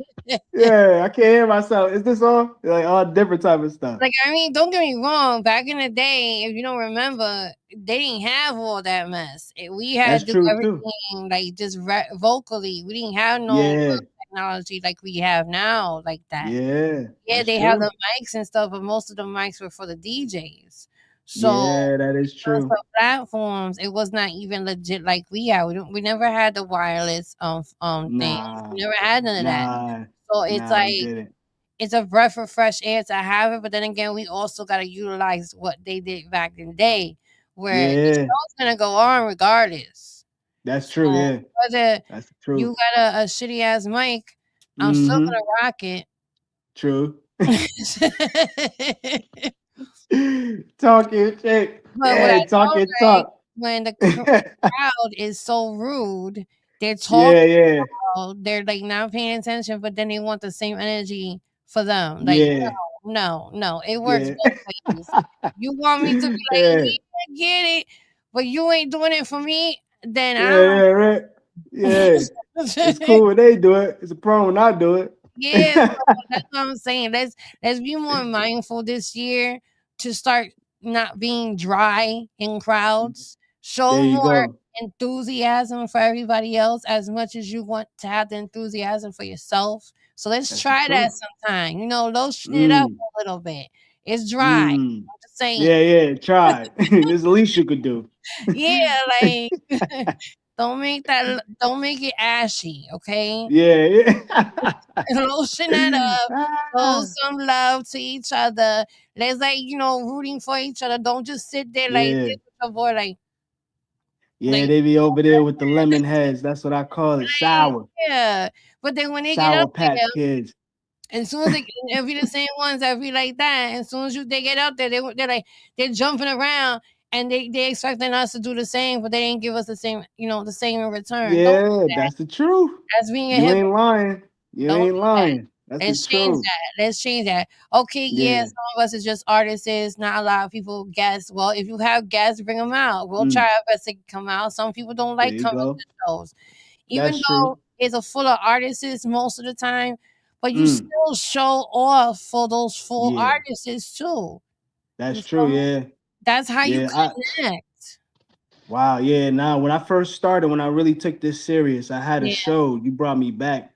yeah, I can't hear myself. Is this on? Like all different type of stuff. Like, I mean, don't get me wrong. Back in the day, if you don't remember, they didn't have all that mess. We That's had to do true too. everything like just vocally. We didn't have no Yeah, technology like we have now, like that. yeah, Yeah, that's they have the true. mics and stuff, but most of the mics were for the DJs. So Yeah, that is those true. platforms, it was not even legit like we have. We never had the wireless things. Nah, We never had none of that. nah, So it's nah, we like didn't. it's a breath of fresh air to have it, but then again, we also gotta utilize what they did back in the day, where the Yeah, show's gonna go on regardless. that's So true. Yeah, whether that's the you truth. got a shitty ass mic, I'm still Mm-hmm. gonna rock it. True. Talking shit. But what I Yeah, don't talking like talk. when the Yeah, crowd is so rude, they're talking, yeah, they're like not paying attention, but then they want the same energy for them. Like, yeah, no, no, it works yeah. both ways. You want me to be like, Yeah, yeah, I get it, but you ain't doing it for me, then yeah, I yeah, right. Yeah. It's don't. cool when they do it. It's a problem when I do it. Yeah, so that's what I'm saying. Let's be more mindful this year to start not being dry in crowds. Show There you more go. enthusiasm for everybody else as much as you want to have the enthusiasm for yourself. So let's That's the try that truth. sometime. Lotion it up Mm, a little bit. It's dry. mm. I'm just saying. Yeah, yeah. Try. It's the least you could do. Yeah, like don't make it ashy, okay? Yeah, yeah. Lotion that up, show Ah, some love to each other. Let's like, rooting for each other. Don't just sit there like yeah. this with your boy Yeah, like they be over there with the lemon heads. That's what I call it. Sour. yeah. But then when they get up Sour Patch Kids. there, as soon as it'll be the same ones that be like that. As soon as they get out there, they're like they're jumping around and they expecting us to do the same, but they didn't give us the same, the same in return. Don't do Yeah, that. that's the truth. That's being a You hypocrite. ain't lying. You Don't ain't do that. lying. That's the Let's change truth. that. Let's change that. Okay, yeah, Yeah. some of us is just artists, not a lot of people guests. Well, if you have guests, bring them out. We'll try Mm, our best to come out. Some people don't there like you coming go. to shows, even That's true. though it's a full of artists most of the time. But you Mm, still show off for those full yeah. artists too. That's You true. feel me? Yeah. That's how you Yeah. connect. Wow. Yeah. Now, when I first started, when I really took this serious, I had a Yeah. show. You brought me back.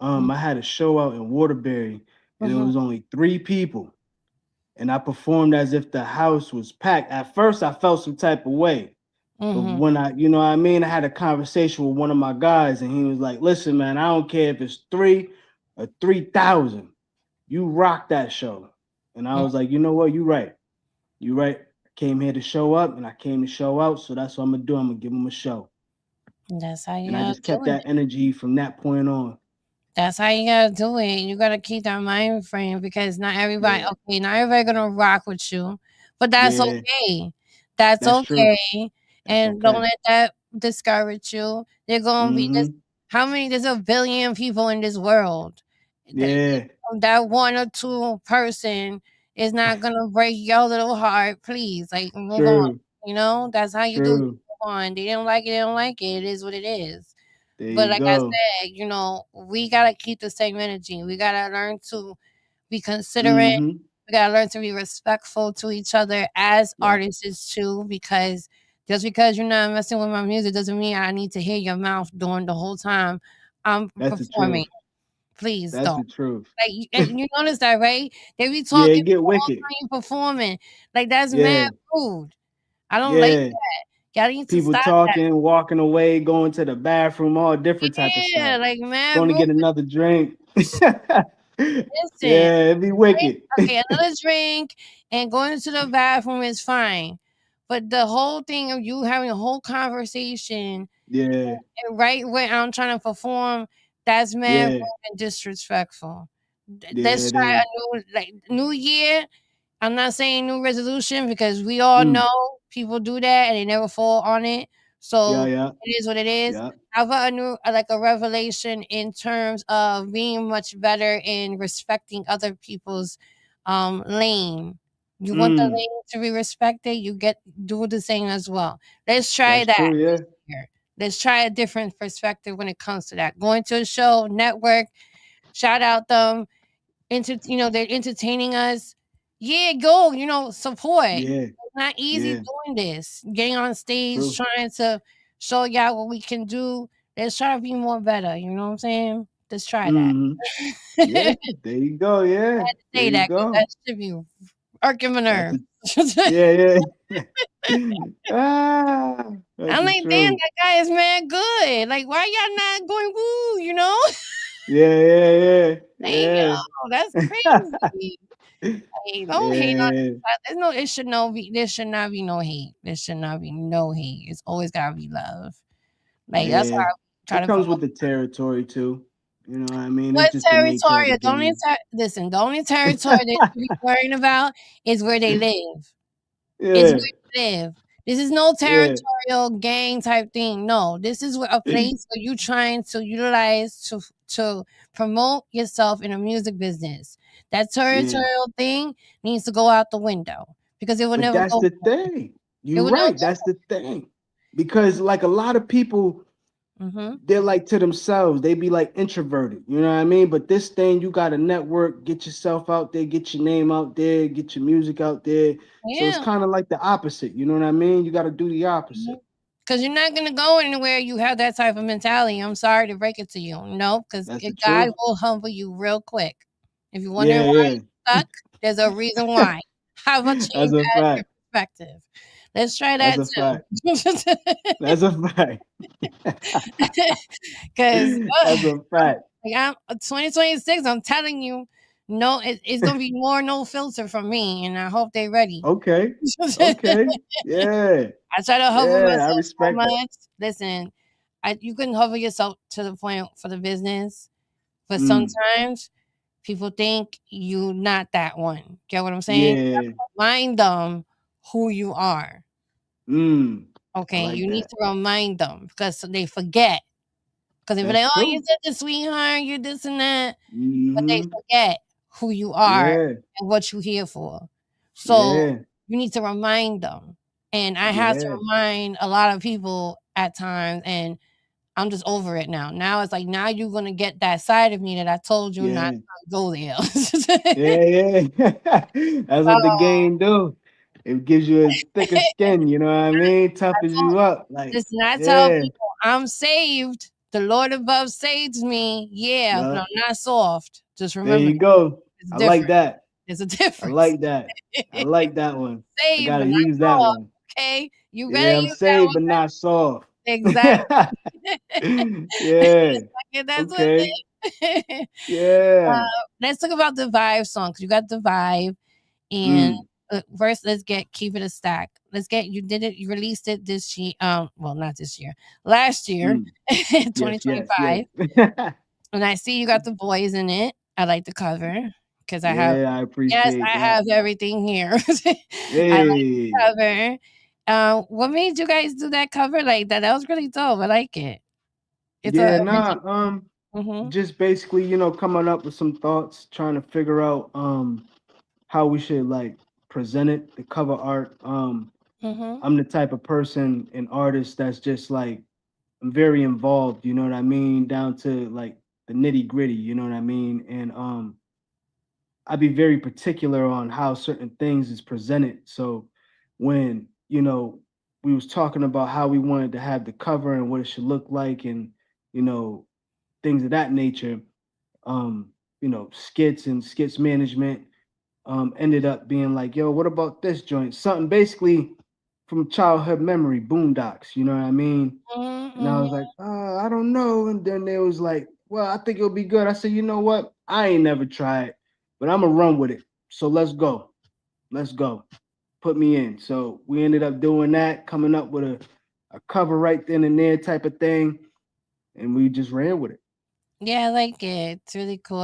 I had a show out in Waterbury, and it Mm-hmm. was only 3 people, and I performed as if the house was packed. At first, I felt some type of way, but Mm-hmm. when what I mean, I had a conversation with one of my guys, and he was like, "Listen, man, I don't care if it's 3 or 3,000. You rock that show." And I was like, "You know what? You right. You right. I came here to show up, and I came to show out. So that's what I'm gonna do. I'm gonna give them a show." That's how you And I gotta just do kept it. that energy from that point on. That's how you gotta do it. You gotta keep that mind frame because not everybody, Yeah. okay, not everybody gonna rock with you, but that's Yeah. okay. That's That's true. okay, That's and don't okay. let that discourage you. They're gonna be this. Mm-hmm. How many? There's a billion people in this world. That Yeah. that one or two person is not gonna break your little heart. Please, like move on. True. That's how you do. It. True. Move on. They don't like it. They don't like it. It is what it is. There But you like I go. said, we gotta keep the same energy. We gotta learn to be considerate. Mm-hmm. We gotta learn to be respectful to each other as Yep. artists too, because just because you're not messing with my music doesn't mean I need to hear your mouth during the whole time I'm That's the performing. truth. Please That's don't. the truth. Like you notice that, right? They be Yeah, talking it get the whole wicked. time you performing. Like that's mad Yeah. rude. I don't like Yeah. that. Y'all need to People stop that. talking, walking away, going to the bathroom, all different type of Yeah, stuff. like mad Going to rude. get another drink. Listen. Yeah, it'd be wicked. Okay, another drink and going to the bathroom is fine. But the whole thing of you having a whole conversation Yeah. right when I'm trying to perform, that's mad rude Yeah. and disrespectful. Yeah, Let's it try is. a new year. I'm not saying new resolution because we all Mm. know people do that and they never fall on it. Yeah, So yeah. it is what it is. Yeah. How about a new, like a revelation in terms of being much better in respecting other people's lane? You want the Mm. lane to be respected, do the same as well. Let's try That's that true, yeah. this year. Let's try a different perspective when it comes to that. Going to a show, network, shout out them, they're entertaining us. Yeah, go, support. Yeah. It's not easy Yeah. doing this. Getting on stage, True. trying to show y'all what we can do. Let's try to be more better. You know what I'm saying? Let's try that. Mm-hmm. I had Yeah, there you go. Yeah, to there say you that because that go. should be irking my That's nerve. a yeah, yeah. That's I'm the like, damn, truth. that guy is mad good. Like, why y'all not going woo? Yeah, yeah, Like, yeah, yo, that's yeah. crazy. Hey, don't hate on Yeah, this side. There should not be no hate. There should not be no hate. It's always gotta be love. Like that's why yeah. I try It to comes promote. with the territory too. You know what I mean? It's What just the nature of the territory? game. Listen, the only territory they should be worrying about is where they live. It's Yeah, where you live. This is no yeah, territorial gang type thing. No, this is a place where you trying to utilize to promote yourself in a music business. That yeah. territorial thing needs to go out the window because it will But never that's go. the thing. It You're will never right. That's the thing. Because like a lot of people, go. they're like to themselves. They be like introverted. You know what I mean? But this thing, you got to network, get yourself out there, get your name out there, get your music out there. So it's Yeah. kind of like the opposite. You know what I mean? You got to do the opposite. Because you're not gonna go anywhere you have that type of mentality. I'm sorry to break it to you. No, because That's the God truth. will humble you real quick. If you're wondering Yeah, why yeah. you're stuck, there's a reason why. Have a That's change a your fact. perspective. Let's try That's that a fact. too. That's a fact. Because That's a fact. 2026, I'm telling you, no, it's gonna be more no filter from me, and I hope they're ready. Okay. Okay. Yeah. I try to hover Yeah. I myself so respect that. much. Listen, you can hover yourself to the point for the business, but Mm. sometimes people think you not that one. Get what I'm saying? Yeah. Remind them who you are. Mm. I Okay, like you need that. to remind them because they forget. Because they be That's like, "Oh, you true. did this, sweetheart. You this and that," but they Hmm. forget who you are Yeah. and what you here for. So Yeah. you need to remind them. And I have to Yeah. remind a lot of people at times, and I'm just over it now. Now it's like now you're gonna get that side of me that I told you not Yeah. to go there. Yeah. Yeah. That's what the Oh, game do. It gives you a thicker skin. You know what I mean? I Toughens told you up. Like, listen, I tell yeah. people I'm saved. The Lord above saves me. Yeah, but Yeah. I'm not soft. Just There remember you that. go. It's I like different. that. There's a I difference. like that. I like that one. I Saved, gotta but not use that soft, one. okay? You better Yeah, I'm use that saved one. but not soft. Exactly. Yeah. Yeah, that's what Okay. it is. Yeah. Let's talk about the Vibe song 'cause you got the Vibe, and, Mm. first, let's get Keep It a Stack. Let's get you did it you released it this year, well, not this year, last year, Mm. Yes, yes, yes. 2025, and I see you got the boys in it. I like the cover because I have Yeah, I yes, appreciate I that. have everything here. I like the Hey. cover. What made you guys do that cover like that? That was really dope. I like it. It's Yeah, a nah, original. Mhm, just basically, coming up with some thoughts, trying to figure out how we should like present it, the cover art. mhm, I'm the type of person and artist that's just like I'm very involved, you know what I mean, down to like the nitty gritty, you know what I mean? And I'd be very particular on how certain things is presented. So when, we was talking about how we wanted to have the cover and what it should look like and, you know, things of that nature, um, skits and skits management, ended up being like, yo, what about this joint? Something basically from childhood memory, Boondocks, you know what I mean? mhm, And I mhm. was like, I don't know. And then they was like, well, I think it'll be good. I said, you know what? I ain't never tried, but I'm gonna run with it. So let's go. Let's go. Put me in. So we ended up doing that, coming up with a cover right then and there type of thing. And we just ran with it. Yeah, I like it. It's really cool.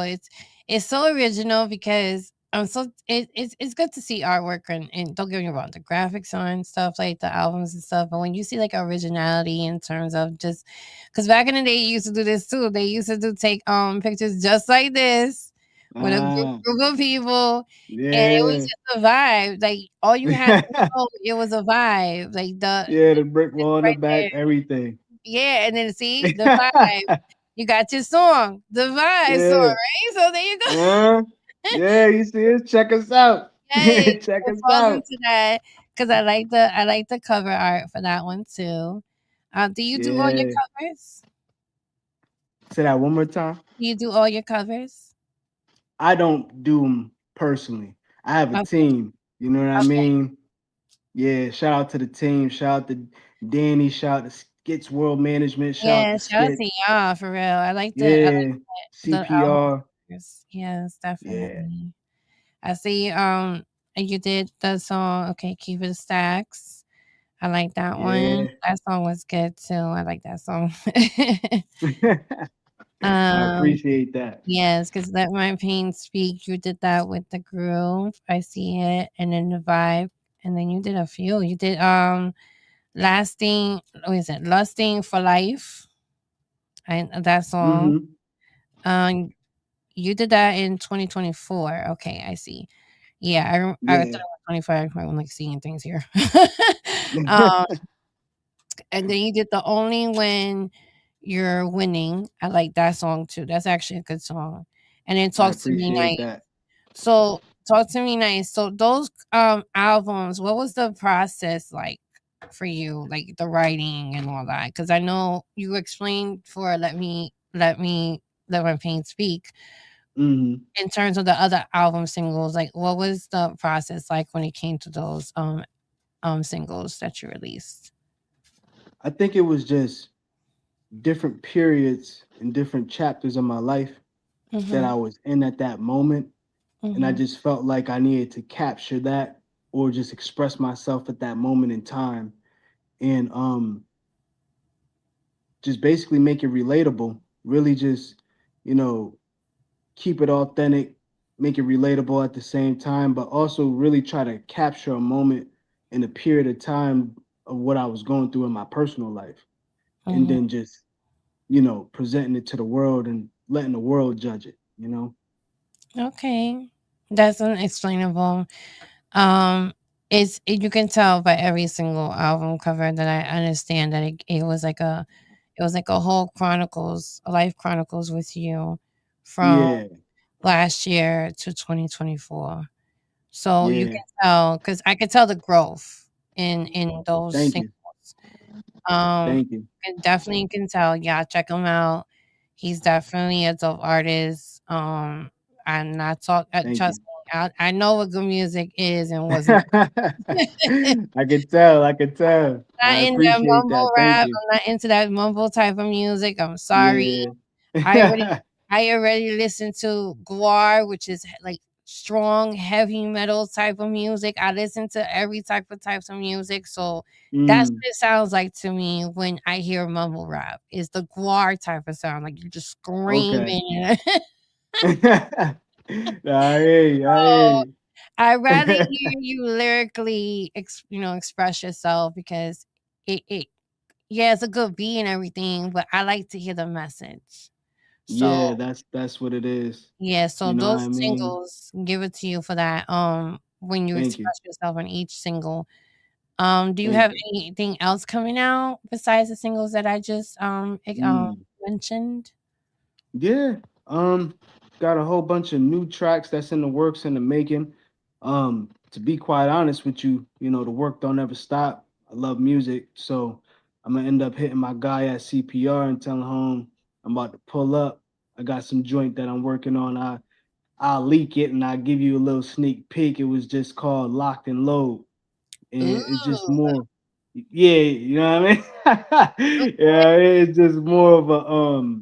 It's so original because it's good to see artwork and don't get me wrong, the graphics on stuff like the albums and stuff. But when you see like originality in terms of just because back in the day you used to do this too. They used to do take pictures just like this with a Ah, group of people, and it was yeah. just a vibe. Like all you had to know, it was a vibe. Like the Yeah, the brick wall in the right back, there. everything. Yeah, and then see the vibe. You got your song, the vibe song, Yeah. right? So there you go. Uh, yeah, you see us? Check us out. Yay! Check It us falls out. into that because I like the cover art for that one too. Do you do all your Yeah. covers? Say that one more time. Do you do all your covers? I don't do them personally. I have a Okay, team. You know what I okay. mean? Yeah. Shout out to the team. Shout out to Danny. Shout out to Skits World Management. Shout out Yeah, to shout out Skit. to y'all for real. Yeah. The album CPR. covers. Yes, Yeah. definitely. I see. And you did the song. Okay, keep it stacks. I like that one. Yeah. That song was good too. I like that song. I um, appreciate that. yes, because Let My Pain Speak, you did that with the groove. I see it. And then the vibe. And then you did a few. You did Lasting, what is it? Lusting for Life. And that song. Hmm. Um, you did that in 2024. Okay, I see. Yeah, I thought it Yeah. was 25. I'm like seeing things here. um, and then you did the only when you're winning. I like that song too. That's actually a good song. And then I Talk to Me appreciate Nice. that. So Talk to Me Nice. So those albums, what was the process like for you? Like the writing and all that? Because I know you explained for Let My Pain Speak. Hmm. In terms of the other album singles, like what was the process like when it came to those singles that you released? I think it was just different periods and different chapters of my life that Mhm. I was in at that moment. And I Mhm. just felt like I needed to capture that or just express myself at that moment in time and just basically make it relatable. Really just, you know, keep it authentic, make it relatable at the same time, but also really try to capture a moment in a period of time of what I was going through in my personal life, and Mhm. then just presenting it to the world and letting the world judge it. Okay. That's unexplainable. Um, you can tell by every single album cover that I understand that it was like a whole chronicles, a life chronicles with you from Yeah, last year to 2024. So you yeah. can tell because I could tell the growth in those Thank you, singles. Um, thank you, and definitely you can tell. Yeah, check him out. He's definitely a dope artist. I'm not talk. thank Trust you. me, I know what good music is and what's not. I can tell. I can tell. Not I in that appreciate mumble that. Thank rap. you. I'm not into that mumble type of music. I'm sorry. Yeah. I already I already listened to Guar, which is like strong heavy metal type of music. I listen to every types of music. So that's Mm, what it sounds like to me when I hear mumble rap. It's the Guar type of sound. Like you're just okay. screaming. I hear you. I hear So you. I'd rather hear you lyrically express yourself because it yeah, it's a good beat and everything, but I like to hear the message. So Yeah, that's what it is. yeah, so You know what those I mean? singles, give it to you for that. When you Thank you. express yourself on each single. Do you Thank have you. anything else coming out besides the singles that I just Mm. mentioned? Yeah. Um, got a whole bunch of new tracks that's in the works in the making. To be quite honest with you, the work don't ever stop. I love music, so I'm gonna end up hitting my guy at CPR and telling him I'm about to pull up. I got some joint that I'm working on. I'll leak it and I'll give you a little sneak peek. It was just called Locked and Load. And it's just Ooh, more, yeah, you know what I mean? okay. Yeah, it's just more of a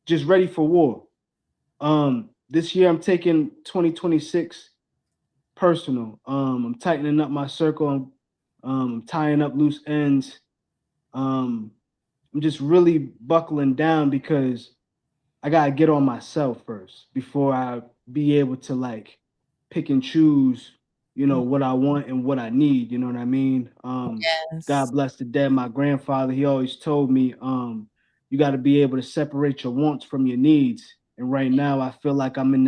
just ready for war. This year I'm taking 2026 personal. I'm tightening up my circle. I'm tying up loose ends. Um, I'm just really buckling down because I gotta get on myself first before I be able to like pick and choose, what I want and what I need. You know what I mean? Yes. God bless the dead. My grandfather, he always told me, you got to be able to separate your wants from your needs. And right now, I feel like I'm in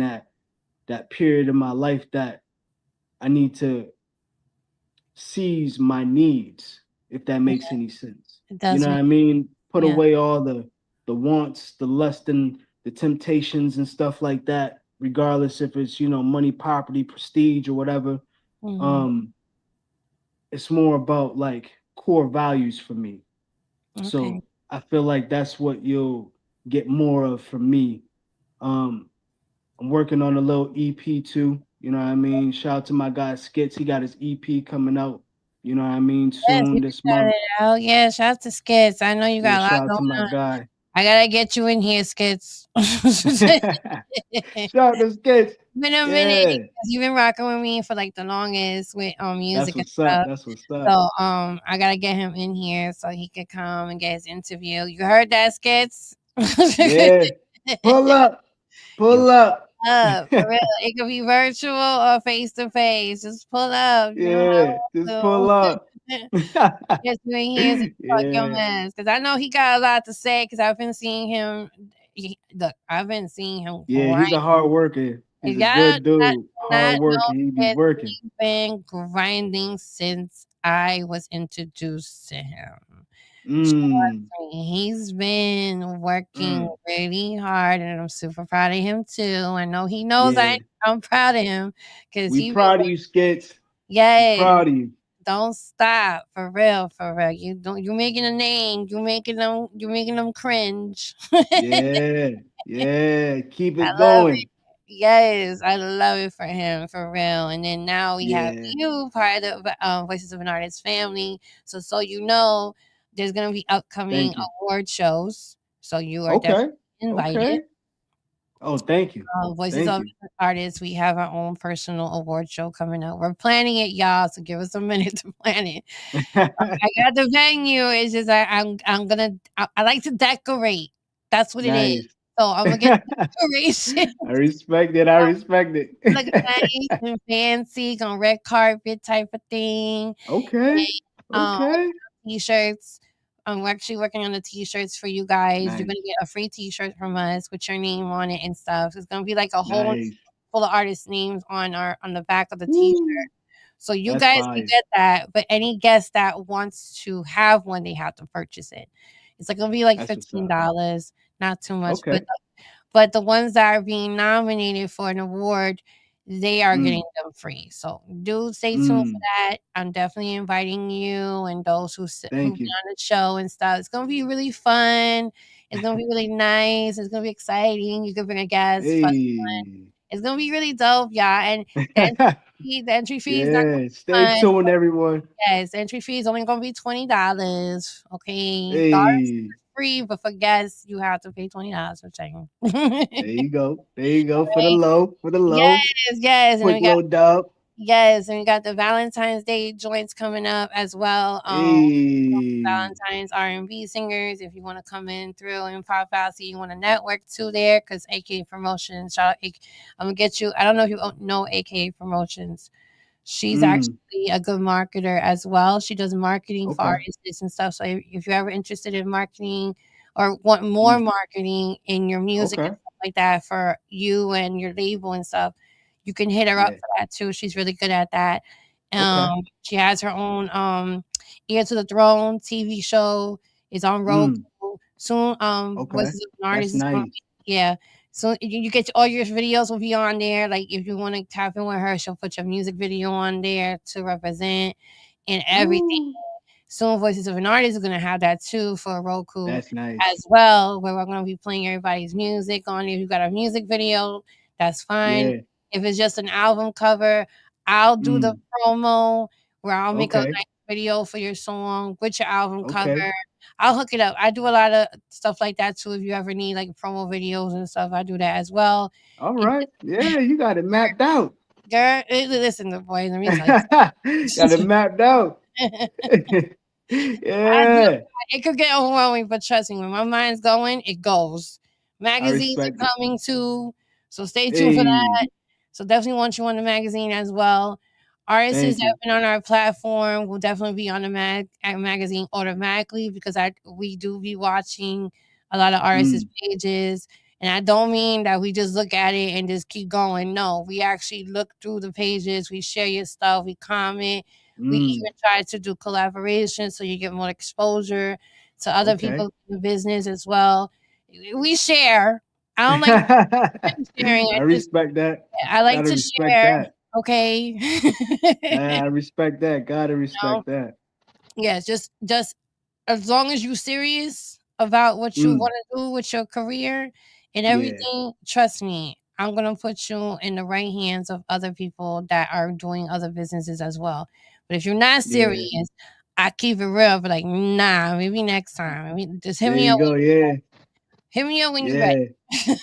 that period of my life that I need to seize my needs, if that Yeah, makes any sense. it You does know what make I mean? Put yeah. away all the wants, the lust, and the temptations and stuff like that, regardless if it's money, property, prestige, or whatever. Mhm. Um, it's more about like core values for me. Okay. So I feel like that's what you'll get more of from me. Um, I'm working on a little EP too. You know what I mean? Shout out to my guy Skits. He got his EP coming out. You know what I mean? Yes, you Soon can this shout month. it out. Yeah, shout out to Skits. I know you Yeah, got a lot shout out going to my on. guy. I gotta get you in here, Skits. Shout out to Skits. Been a minute Yeah, because you've been rocking with me for like the longest with that's music and what's up. stuff. That's what's So up. I gotta get him in here so he could come and get his interview. You heard that, Skits? Yeah, pull up, You pull up. pull up for real. It could be virtual or face to face. Just pull up. You know Yeah, just how pull I up. do. Yes, you in here to talk your Yeah, mess because I know he got a lot to say because I've been seeing him. Look, I've been seeing him yeah, grind. he's a hard worker. If He's a y'all good dude. not Hard know worker. He be that working. he's been grinding since I was introduced to him. Mm, Trust me, he's been working mm. really hard, and I'm super proud of him too. I know he knows Yeah, I'm proud of him because we he been proud of you, Skits. We yes, proud of you. don't stop for real, for real. You don't. You making a name. You making them. You making them cringe. Yeah, yeah. Keep I it love it. going. Yes, I love it for him, for real. And then now we have Yeah. you part of the Voices of an Artist family. So you know, there's gonna be upcoming Thank you. award shows. So you are definitely Okay. invited. Okay. Oh, thank you. Voices Thank of you. an Artists, we have our own personal award show coming up. We're planning it, y'all. So give us a minute to plan it. I got the venue. It's just I'm gonna I like to decorate. That's what it is. Nice. So I'm gonna get decoration. I respect it. I respect it. Look nice and fancy on red carpet type of thing. Okay. Okay. T-shirts. We're actually working on the t-shirts for you guys. You're gonna Nice. get a free t-shirt from us with your name on it and stuff. It's gonna be like a whole Nice. full of artist names on the back of the Woo. t-shirt. So you That's guys can fire. get that, but any guest that wants to have one, they have to purchase it. It's like gonna be like That's what's up. $15, not too much, Okay. but the ones that are being nominated for an award, they are getting Mm. them free. So do stay tuned for Mm. that. I'm definitely inviting you and those who Thank be you. on the show and stuff. It's gonna be really fun. It's gonna be really nice. It's gonna be exciting. You can bring a guest. Fun. Hey. It's gonna be really dope, y'all. And the entry fee is not Yeah. Stay gonna be fun. tuned, everyone. Yes, entry fee is only gonna be $20. Okay, the artist Hey. is free, but for guests, you have to pay $20 for checking. There you go. There you go. For the Right? low. For the Yes, low. yes, and then Quick we got little dub. yes, and we got the Valentine's Day joints coming up as well. Hey. Valentine's R&B singers. If you want to come in through and pop out, so you want to network too there, because AKA Promotions. Shout out, I'm gonna get you. I don't know if you know AKA Promotions. She's Mm. actually a good marketer as well. She does marketing for Okay. artists and stuff. So if you're ever interested in marketing or want more Mm. marketing in your music and Okay. stuff like that for you and your label and stuff, you can hit her up Yeah. for that too. She's really good at that. Okay. She has her own Ear to the Throne TV show. It's on Roku. Mm. Soon Okay. Voices of an That's Artist is gonna nice. be, yeah. So you get all your videos will be on there. Like if you want to tap in with her, she'll put your music video on there to represent and everything. Woo. Soon Voices of an Artist is gonna have that too for Roku That's nice. as well, where we're gonna be playing everybody's music on. If you got a music video, that's fine. Yeah. If it's just an album cover, I'll do the Mm. promo where I'll make a Okay. nice video for your song with your album cover. Okay. I'll hook it up. I do a lot of stuff like that too. If you ever need like promo videos and stuff, I do that as well. All And right. Yeah, you got it mapped out. girl, listen, the boys, let me tell you Got it something. mapped out. I do. Yeah. It could get overwhelming, but trust me, when my mind's going, it goes. I Magazines respect are it. coming too, so stay tuned for Hey, that. So definitely want you on the magazine as well. Artists that thank have you. been on our platform will definitely be on the magazine automatically because we do be watching a lot of artists' Mm. pages. And I don't mean that we just look at it and just keep going. No, we actually look through the pages, we share your stuff, we comment, we Mm. even try to do collaboration so you get more exposure to other Okay. people in the business as well. We share. I don't like I sharing. respect that. I like Gotta to respect share. that. Okay. I respect that. Gotta know? respect that. Yeah, just as long as you're serious about what you Mm. want to do with your career and Yeah. everything, trust me, I'm gonna put you in the right hands of other people that are doing other businesses as well. But if you're not Yeah. serious, I keep it real, but like, nah, maybe next time. I mean, just There you go. Yeah. hit me up when you're ready. Yeah.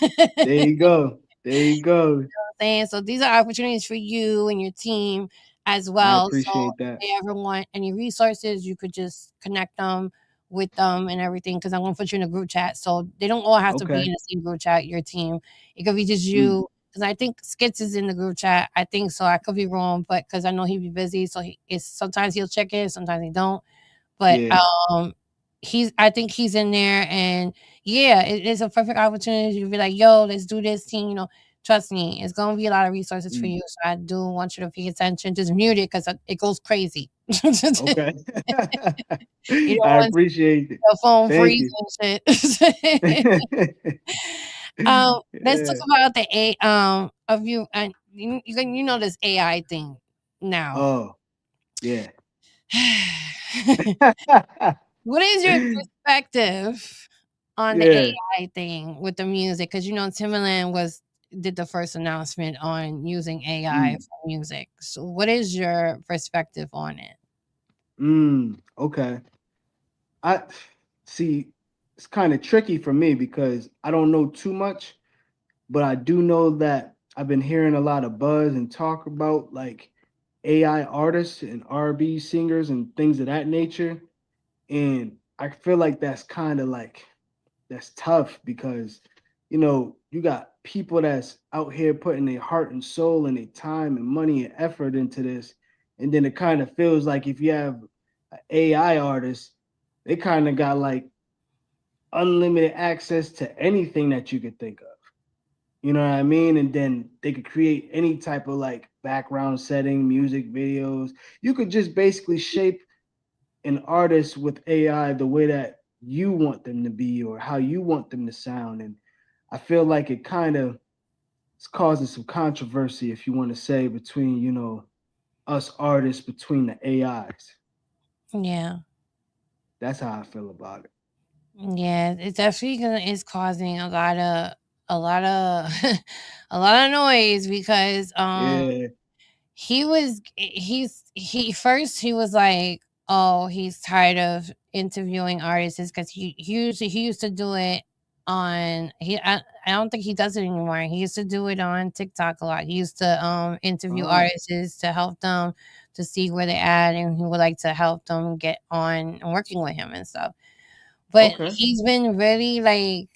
There you go. There you go. Saying? So these are opportunities for you and your team as I well. So appreciate if that. they ever want any resources, you could just connect them with them and everything because I'm gonna put you in a group chat. So they don't all have to be Okay. in the same group chat, your team. It could be just Mm. you. Because I think Skits is in the group chat. I think so. I could be wrong, but because I know he'd be busy, so it's sometimes he'll check it, sometimes he don't. But Yeah. I think he's in there, and yeah, it's a perfect opportunity to be like, yo, let's do this team. Trust me, it's gonna be a lot of resources for Mm. you. So I do want you to pay attention. Just mute it because it goes crazy. You Okay. don't I want appreciate it. your phone Thank freeze you. and shit. Let's talk Yeah. about the A of you and you know this AI thing now. Oh, yeah. What is your perspective on the Yeah. AI thing with the music? Because Timbaland did the first announcement on using AI Mm. for music. So, what is your perspective on it? Okay. I see it's kind of tricky for me because I don't know too much, but I do know that I've been hearing a lot of buzz and talk about like AI artists and R&B singers and things of that nature. And I feel like that's kind of like that's tough because you got people that's out here putting their heart and soul and their time and money and effort into this. And then it kind of feels like if you have an AI artist, they kind of got like unlimited access to anything that you could think of. You know what I mean? And then they could create any type of like background setting, music videos. You could just basically shape an artist with AI the way that you want them to be or how you want them to sound. And I feel like it kind of is causing some controversy, if you want to say, between, us artists, between the AIs. Yeah. That's how I feel about it. Yeah, it definitely is causing a lot of a lot of noise because Yeah. he first he was like, oh, he's tired of interviewing artists because he used to do it on I don't think he does it anymore. He used to do it on TikTok a lot. He used to interview Ah, artists to help them to see where they're at, and he would like to help them get on and working with him and stuff. But okay. he's been really like,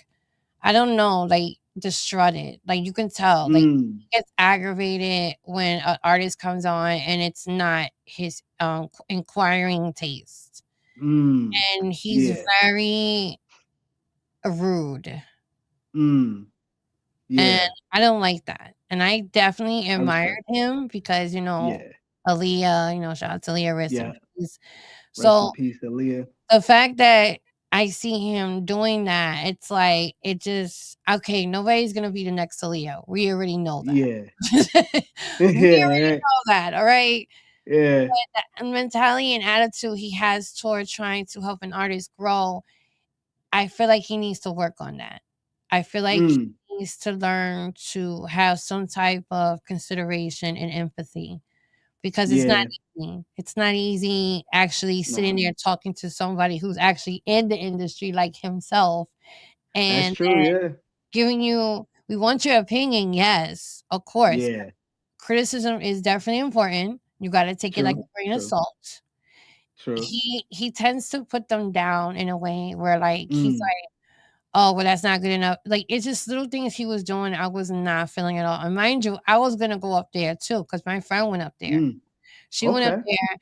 I don't know, like distraughted. Like you can tell, like Mm, he gets aggravated when an artist comes on and it's not his inquiring taste. mm, And he's yeah. very rude. Mm, And yeah. I don't like that. And I definitely I admired respect that. him because, Yeah. Aaliyah, shout out to Aaliyah, rest in Yeah. peace. Rest in So peace, Aaliyah. the fact that I see him doing that, it's like it just okay. Nobody's gonna be the next Aaliyah. We already know that. Yeah. We already Yeah, right. know that. All right. Yeah. That mentality and attitude he has toward trying to help an artist grow, I feel like he needs to work on that. I feel like Mm, he needs to learn to have some type of consideration and empathy because it's not yeah. easy. It's not easy actually sitting Nah. there talking to somebody who's actually in the industry like himself That's and true, yeah. giving you we want your opinion, yes, of course. Yeah. Criticism is definitely important. You gotta take it like a True. grain of True. salt. True. He tends to put them down in a way where like he's Mm, like, oh, well, that's not good enough. Like it's just little things he was doing I was not feeling at all. And mind you, I was gonna go up there too because my friend went up there. mm. She went up Okay. there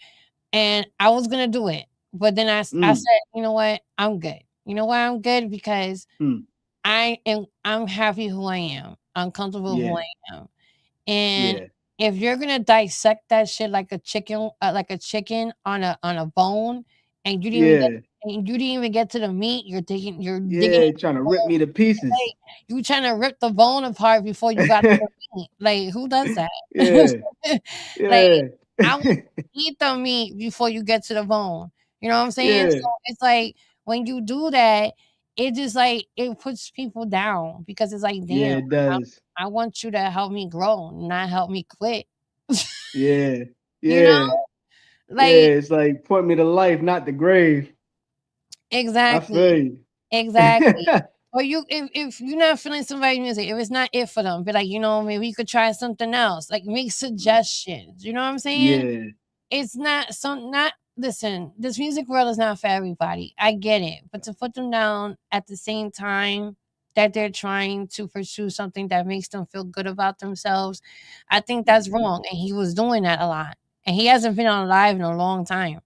and I was gonna do it. But then I Mm, said, you know what? I'm good. You know why I'm good? Because mm. I'm happy who I am. I'm comfortable who Yeah. I am. And Yeah. if you're gonna dissect that shit like a chicken on a bone, and Yeah. you didn't even get to the meat, you're digging Yeah. Trying to rip me to pieces. like, you trying to rip the bone apart before you got to the meat. Like, who does that? Yeah. Like, Yeah. I want to eat the meat before you get to the bone. You know what I'm saying? Yeah. So it's like when you do that, it just like it puts people down because it's like, Yeah, damn, it does. I want you to help me grow, not help me quit. Yeah. You know? Yeah. Yeah. Like, It's like point me to life, not the grave. I exactly. feel you. Exactly. Or if you're not feeling somebody's music, if it's not it for them, be like, maybe you could try something else. Like make suggestions. You know what I'm saying? Yeah. It's not listen, this music world is not for everybody. I get it. But to put them down at the same time that they're trying to pursue something that makes them feel good about themselves, I think that's Mhm. wrong. And he was doing that a lot. And he hasn't been on live in a long time.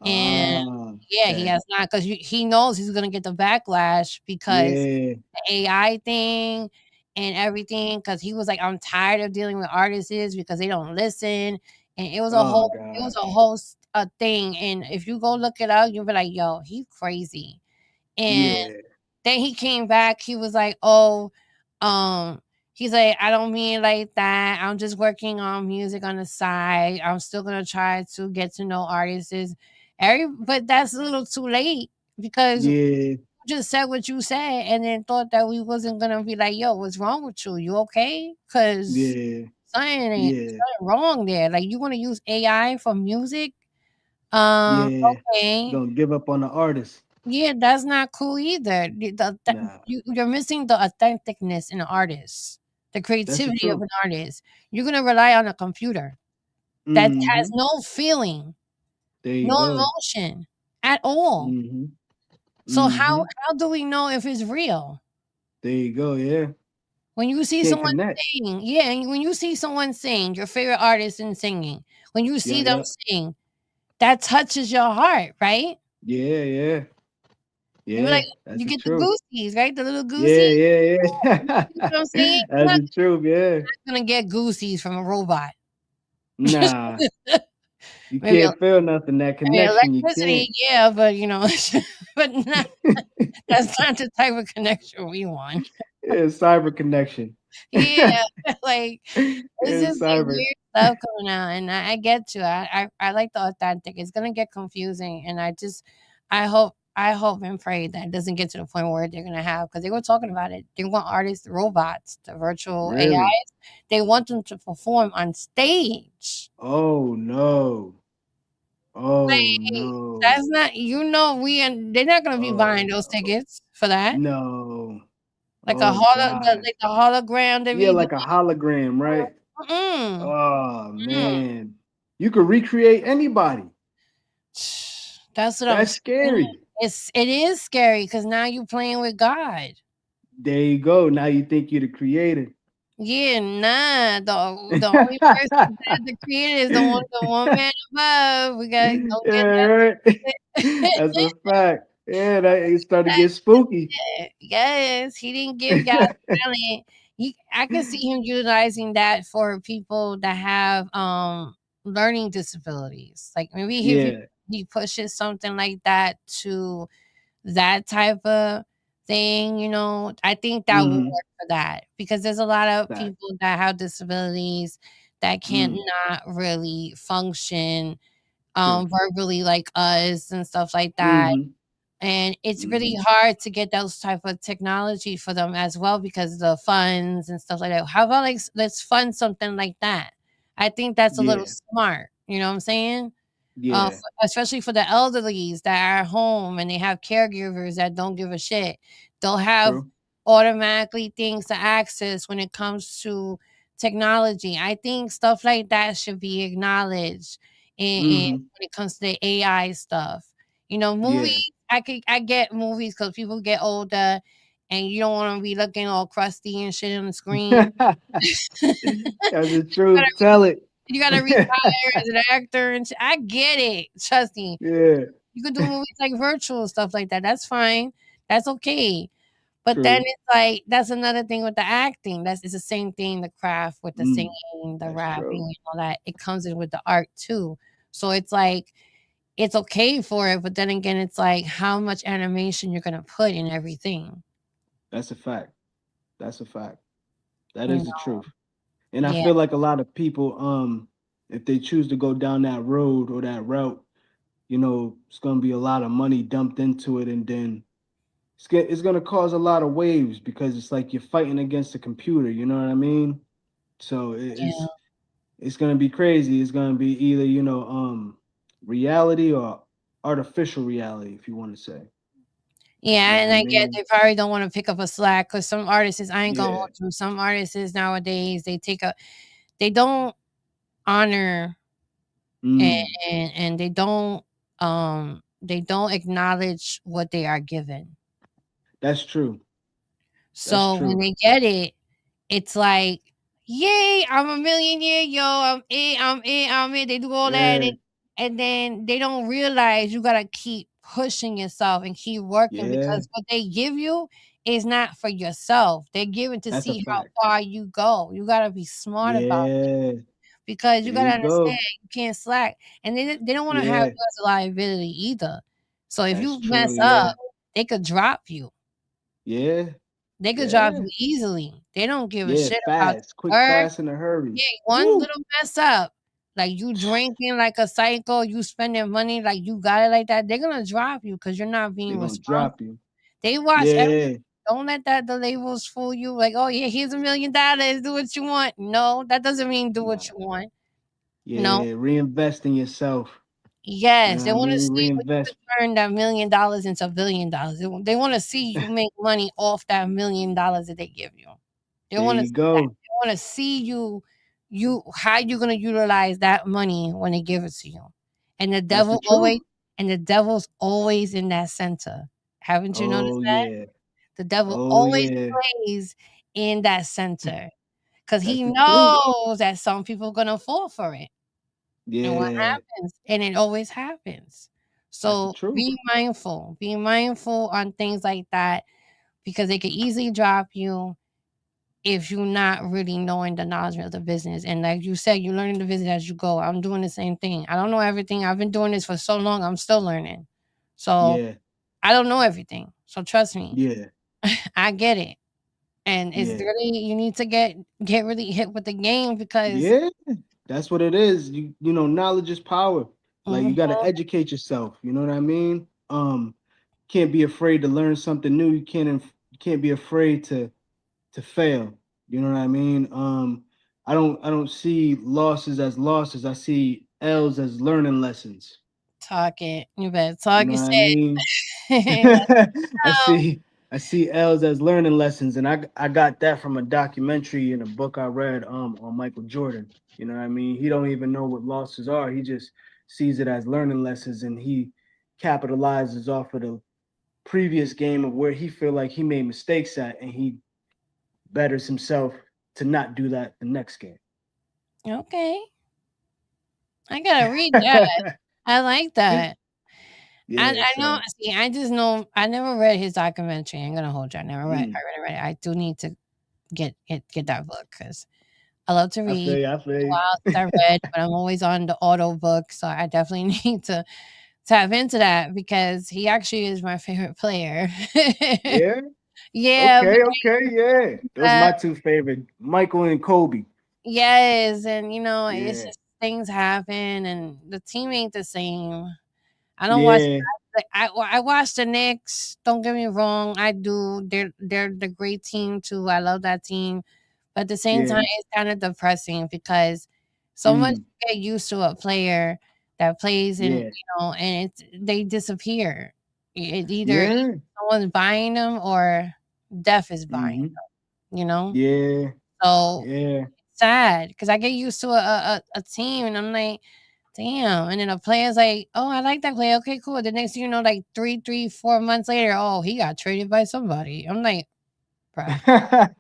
And Ah, yeah, he okay. has not because he knows he's gonna get the backlash because Yeah. the AI thing and everything. Because he was like, "I'm tired of dealing with artists because they don't listen," and Oh it was a gosh. whole thing. And if you go look it up, you'll be like, "Yo, he's crazy." And Yeah. then he came back, he was like, "Oh, he's like, I don't mean it like that. I'm just working on music on the side. I'm still gonna try to get to know artists." But that's a little too late because you Yeah. just said what you said and then thought that we wasn't gonna be like, "Yo, what's wrong with you? You okay?" Because Yeah. Yeah. something wrong there. Like you want to use AI for music? Yeah. Okay. Don't give up on the artist. Yeah, that's not cool either. Nah. You're missing the authenticness in an artist, the That's the creativity of truth. an artist. You're gonna rely on a computer that has Mm-hmm. no feeling, There you no go. emotion at all. Mm-hmm. So Mm-hmm. how do we know if it's real? There you go. Yeah. When you see Can't someone connect. sing, yeah, and when you see someone sing, your favorite artist in singing, when you Yeah. see them Yeah. sing, that touches your heart, right? Yeah. Yeah. You be like, Yeah. That's you the get the truth. goosies, right? The little Yeah. goosies. Yeah. You know Yeah. what I'm saying? You're That's not the truth. Yeah. gonna get goosies from a robot. Nah, you Maybe, can't feel nothing. That I mean, connection, you electricity, can't. yeah, but but not, that's not the type of connection we want. Yeah, cyber connection. Yeah, like Yeah, it's just like cyber. weird stuff coming out, and I get you. I like the authentic. It's gonna get confusing, and I hope and pray that it doesn't get to the point where they're gonna have, because they were talking about it. They want artists, robots, the virtual Really? AIs. They want them to perform on stage. Oh no. Oh Like, no. that's not, they're not gonna be Oh buying those no. tickets for that. No. Like a Oh God. like the hologram Yeah, DVD. like a hologram, right? Mm-mm. Oh Mm. man. You could recreate anybody. That's what I'm That's saying. scary. It is scary because now you playing with God. There you go. Now you think you're the creator. Yeah, nah. The only person that the creator is the one man above. We got don't Yeah, get right. that. That's a fact. Yeah, that it started to get spooky. Yes, he didn't give God talent. I can see him utilizing that for people that have learning disabilities. Like maybe if Yeah. he pushes something like that to that type of thing, I think that will Mm-hmm. work for that, because there's a lot of Fact. people that have disabilities that can't Mm. not really function True. verbally like us and stuff like that, Mm-hmm. and it's really Mm-hmm. hard to get those type of technology for them as well because of the funds and stuff like that. How about, like, let's fund something like that? I think that's a little Yeah. smart. You know what I'm saying? Yeah. Especially for the elderlies that are at home and they have caregivers that don't give a shit. They'll have True. automatically things to access when it comes to technology. I think stuff like that should be acknowledged Mm-hmm. when it comes to the AI stuff. Yeah. Movies, I get movies because people get older and you don't want to be looking all crusty and shit on the screen. That's the truth. Tell it. You gotta retire as an actor, and I get it. Trust me. Yeah. You could do movies like virtual stuff like that. That's fine. That's okay. But then True. it's like that's another thing with the acting. It's the same thing, the craft with the Mm. singing, the That's rapping, true. and all that. It comes in with the art too. So it's like it's okay for it, but then again, it's like how much animation you're gonna put in everything. That's a fact. That's a fact. That You is the know? truth. And I Yeah, feel like a lot of people, if they choose to go down that road or that route, it's gonna be a lot of money dumped into it, and then it's gonna cause a lot of waves because it's like you're fighting against a computer. You know what I mean? So yeah, it's gonna be crazy. It's gonna be either reality or artificial reality, if you want to say. You yeah. know what And I I get mean? they probably don't want to pick up a slack because some artists, I ain't gonna hold Yeah. you. Some artists nowadays they don't honor and Mm, they don't acknowledge what they are given. that's true. That's So when true. they get it, it's like, yay, I'm a millionaire, yo, I'm it. They do all that, Yeah. and then they don't realize you gotta keep pushing yourself and keep working Yeah. because what they give you is not for yourself. They're given to That's a see how fact. far you go. You gotta be smart about Yeah. because you There gotta you understand go. you can't slack, and they don't wanna have Yeah. you as a liability either. So if That's you true. mess up, Yeah. they could drop you. Yeah. They could drop Yeah. you easily. They don't give a Yeah. shit about Fast. Quick, your work. fast, in a hurry. Yeah, one Woo. little mess up, like you drinking like a psycho, you spending money like you got it like that, they're gonna drop you because you're not They're being gonna responsible. drop you. They watch every Yeah. don't let the labels fool you, like, "Oh, yeah, here's $1,000,000, do what you want." No, that doesn't mean do what Nah. you want. No. Yeah. Reinvest in yourself. You Yes, know they what I wanna mean? see what you Reinvest. could turn that $1,000,000 into $1,000,000,000. They wanna see you make money off that $1,000,000 that they give you. They There wanna you see that. go. They wanna see you how you gonna utilize that money when they give it to you. And the That's the devil truth. always and the devil's always in that center. Haven't you noticed Oh that? yeah. The devil Oh always yeah. plays in that center because That's he the truth. knows that some people are gonna fall for it. And what Yeah, happens? And it always happens. that's the So truth. be mindful. Be mindful on things like that because they could easily drop you if you're not really knowing the knowledge of the business. And like you said, you're learning the business as you go. I'm doing the same thing. I don't know everything. I've been doing this for so long. I'm still learning. So Yeah, I don't know everything. So trust me, yeah, I get it. And it's yeah, really you need to get really hit with the game because yeah. That's what it is. You know, knowledge is power. Like you mhm, got to educate yourself. You know what I mean? Can't be afraid to learn something new. You can't be afraid to fail. You know what I mean? I don't see losses as losses. I see L's as learning lessons. talk it. You better You talk know your what I mean? shit. I Let's see I see L's as learning lessons, and I got that from a documentary and a book I read on Michael Jordan. You know what I mean? He don't even know what losses are. He just sees it as learning lessons, and he capitalizes off of the previous game of where he feel like he made mistakes at, and he betters himself to not do that the next game. go. Okay. I gotta read that. I like that. Yeah, I know. so See, I just know I never read his documentary. I'm gonna hold you. I never read. mm, Read it. I do need to get that book because I love to I read. feel you. I It's been feel a you. while since I read, but I'm always on the auto book, so I definitely need to tap into that because he actually is my favorite player. Yeah. Yeah, Okay. Okay. Yeah. Those are uh, my two favorite, Michael and Kobe. yes, and it's Yeah. just things happen, and the team ain't the same. I don't watch. Yeah. Like, I watch the Knicks. Don't get me wrong, I do. They're the great team too. I love that team, but at the same time, Yeah. it's kind of depressing because so much Mm, you get used to a player that plays in yeah. and they disappear. Either Yeah. someone's buying them or death is buying. Hmm. You know, Yeah. so Yeah. sad because I get used to a team and I'm like, damn. And then a player's like, oh, I like that player. Okay, cool. The next thing you know, like 4 months later, oh, he got traded by somebody. I'm like, bruh.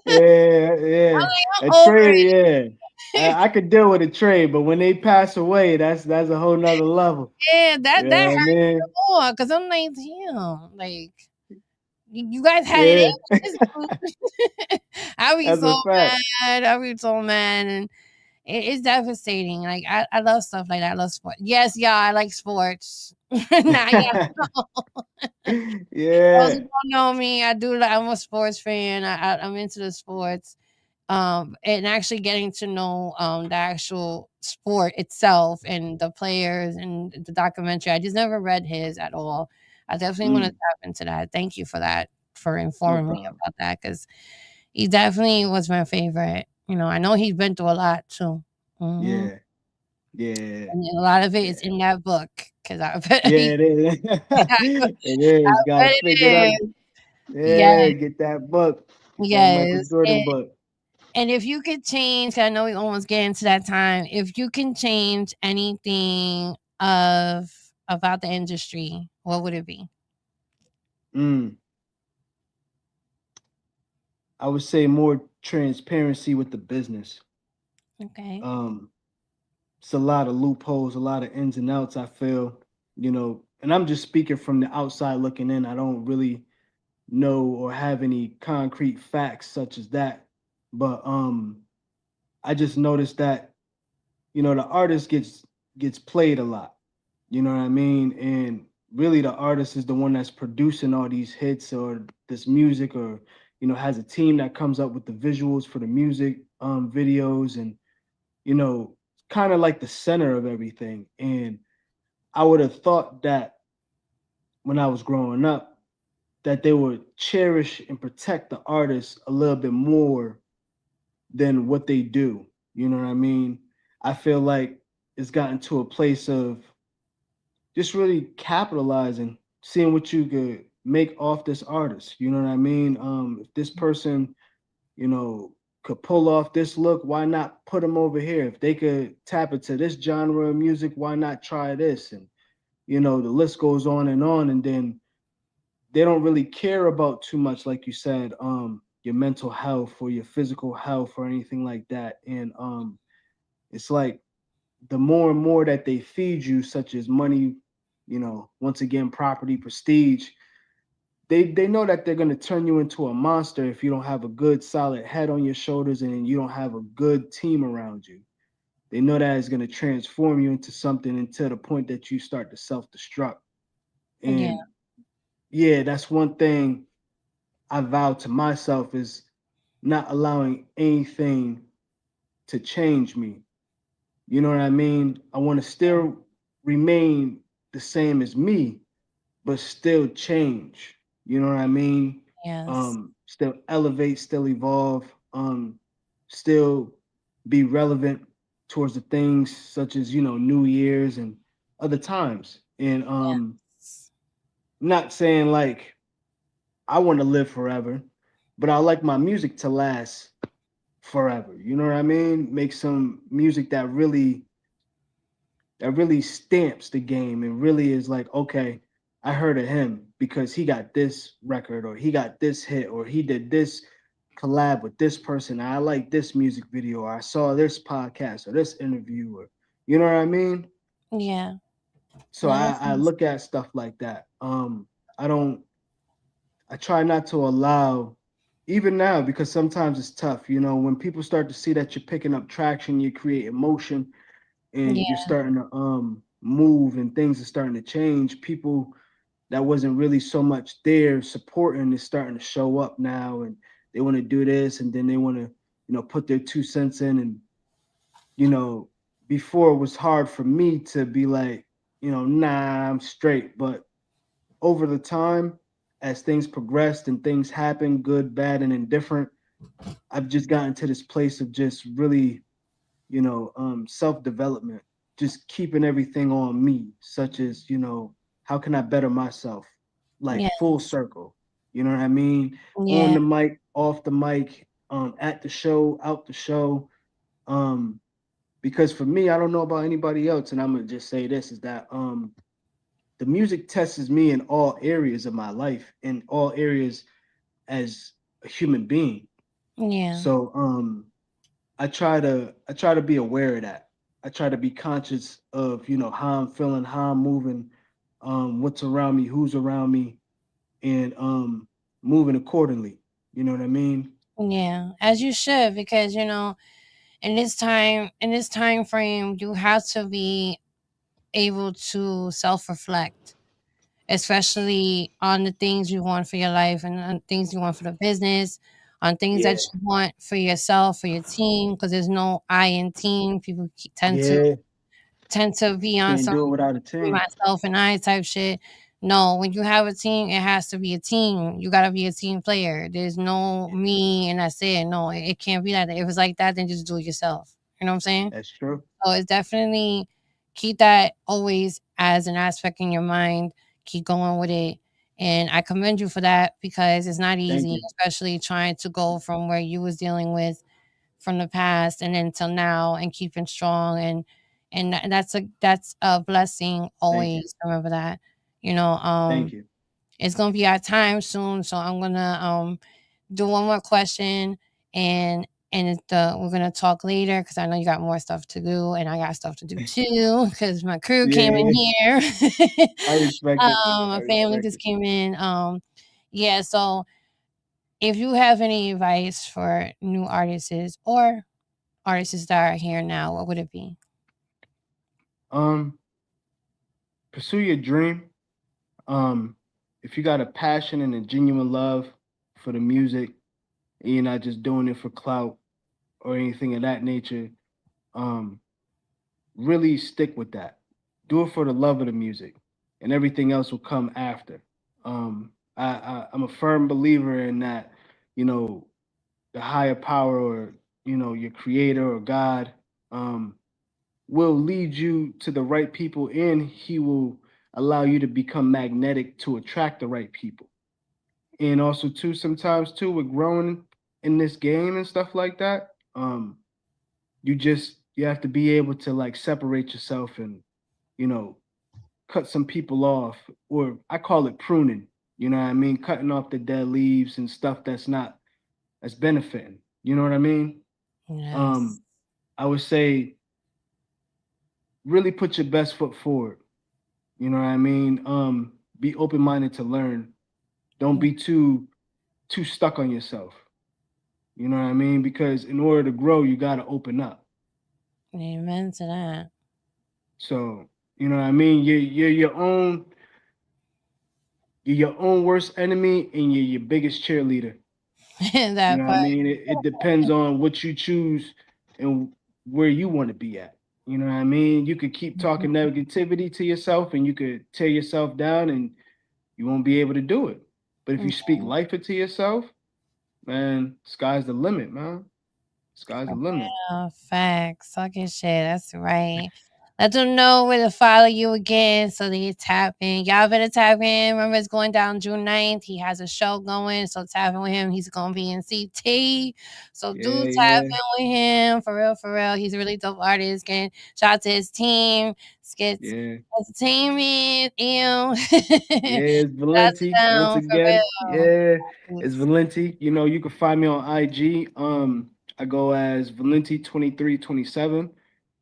Yeah. Yeah. I'm A over trade. Yeah. it. I could deal with a trade, but when they pass away, that's a whole nother level. Yeah, You that know what I hurts mean? more because I'm like, damn, like you guys had it in Yeah. with this dude. I be That's so a fact. mad. I be so mad, and it's devastating. Like I love stuff like that. I love sports. Yes, yeah, I like sports. Now those who Yeah. don't know me, I do. I'm a sports fan. I'm into the sports. And actually getting to know the actual sport itself and the players and the documentary. I just never read his at all. I definitely want to Mm, tap into that. Thank you for that, for no informing me problem. about that because he definitely was my favorite. I know he's been through a lot too. Hmm. Yeah. Yeah. And a lot of it is Yeah. in that book because I bet Yeah, it is. It is. Got to bet pick it up. it is. Yeah, Yes, get that book, that Michael yes. Jordan book. And if you could change, 'cause I know we almost get into that time. If you can change anything about the industry, what would it be? Mm, I would say more transparency with the business. Okay. Um, it's a lot of loopholes, a lot of ins and outs. I feel, and I'm just speaking from the outside looking in. I don't really know or have any concrete facts such as that, but I just noticed that the artist gets played a lot. You know what I mean? And really the artist is the one that's producing all these hits or this music, or has a team that comes up with the visuals for the music videos, and kind of like the center of everything. And I would have thought that when I was growing up that they would cherish and protect the artist a little bit more than what they do. You know what I mean? I feel like it's gotten to a place of just really capitalizing, seeing what you could make off this artist. You know what I mean? If this person, could pull off this look, why not put them over here? If they could tap into this genre of music, why not try this? And the list goes on, and then they don't really care about too much, like you said, your mental health or your physical health or anything like that. And it's like the more and more that they feed you, such as money, once again, property, prestige, they know that they're going to turn you into a monster if you don't have a good solid head on your shoulders and you don't have a good team around you. They know that is going to transform you into something until the point that you start to self-destruct. Yeah. And yeah, that's one thing I vowed to myself is not allowing anything to change me. You know what I mean? I want to still remain the same as me, but still change. You know what I mean? Yes. Still elevate, still evolve, still be relevant towards the things such as, New Year's and other times. And Yes. not saying like I want to live forever, but I like my music to last forever. You know what I mean? Make some music that really stamps the game and really is like, okay, I heard of him because he got this record or he got this hit or he did this collab with this person. I like this music video or I saw this podcast or this interview or you know what I mean? Yeah. So No, I that's look at stuff like that. I don't I try not to allow even now because sometimes it's tough, when people start to see that you're picking up traction, you create emotion and you're yeah. starting to move and things are starting to change. People that wasn't really so much there supporting is starting to show up now and they want to do this and then they want to, put their 2 cents in and you know, before it was hard for me to be like, nah, I'm straight. But over the time, as things progressed and things happened, good, bad, and indifferent, I've just gotten to this place of just really self development, just keeping everything on me, such as, how can I better myself? Like full Yes. circle. You know what I mean? On Yeah. the mic, off the mic, at the show, out the show. Um, because for me, I don't know about anybody else, and I'm gonna just say this is that the music tests me in all areas of my life, in all areas as a human being. Yeah. So I try to be aware of that. I try to be conscious of how I'm feeling, how I'm moving, what's around me, who's around me, and moving accordingly. You know what I mean? Yeah. As you should, because in this time frame, you have to be able to self reflect, especially on the things you want for your life and on things you want for the business, on things that Yeah, you want for yourself, for your team, because there's no I in team. People yeah. tend to be on Can't some do it without a me, team. myself, and I type shit. No, when you have a team, it has to be a team. You gotta be a team player. There's no me and that's it. No, it can't be like that. If it's like that, then just do it yourself. You know what I'm saying? That's true. So it's definitely keep that always as an aspect in your mind. Keep going with it. And I commend you for that because it's not Thank easy, you. especially trying to go from where you was dealing with from the past and then till now and keeping strong and that's a blessing Thank you. always. Remember that. You know, Thank you. it's gonna be our time soon, so I'm gonna do one more question and we're gonna talk later because I know you got more stuff to do and I got stuff to do too because my crew came in Yeah, here. I respect it. I My family respect just it. came in. Yeah, so if you have any advice for new artists or artists that are here now, what would it be? Um, pursue your dream. Um, if you got a passion and a genuine love for the music, and you're not just doing it for clout or anything of that nature, um, really stick with that. Do it for the love of the music, and everything else will come after. I'm a firm believer in that. You know, the higher power or your creator or God um, will lead you to the right people, and He will allow you to become magnetic to attract the right people. And also, too, sometimes too, with growing in this game and stuff like that, you have to be able to like separate yourself and you know cut some people off, or I call it pruning. You know what I mean? Cutting off the dead leaves and stuff that's benefiting. You know what I mean? Yes. Um, I would say really put your best foot forward. You know what I mean? Be open minded to learn. Don't be too stuck on yourself. You know what I mean? Because in order to grow, you gotta open up. Amen to that. So, you know what I mean? You're your own worst enemy and you're your biggest cheerleader. You That know what I part. mean? It depends on what you choose and where you want to be at. You know what I mean? You could keep talking negativity to yourself and you could tear yourself down and you won't be able to do it. But if you speak life into yourself, man, sky's the limit, man. Sky's the limit. Oh, facts. Talking shit. That's right. Let them know where to follow you again so they tap in. Y'all better tap in. Remember, it's going down June 9th. He has a show going. So tap in with him. He's going to be in CT. So do Yeah, tap yeah, in with him. For real, for real. He's a really dope artist. Again, shout out to his team. Skits yeah. Entertainment. Ew. Yeah, Shout it's out to Valenti once them. For again. Yeah, it's real. Valenti. You know, you can find me on IG. I go as Valenti 2327.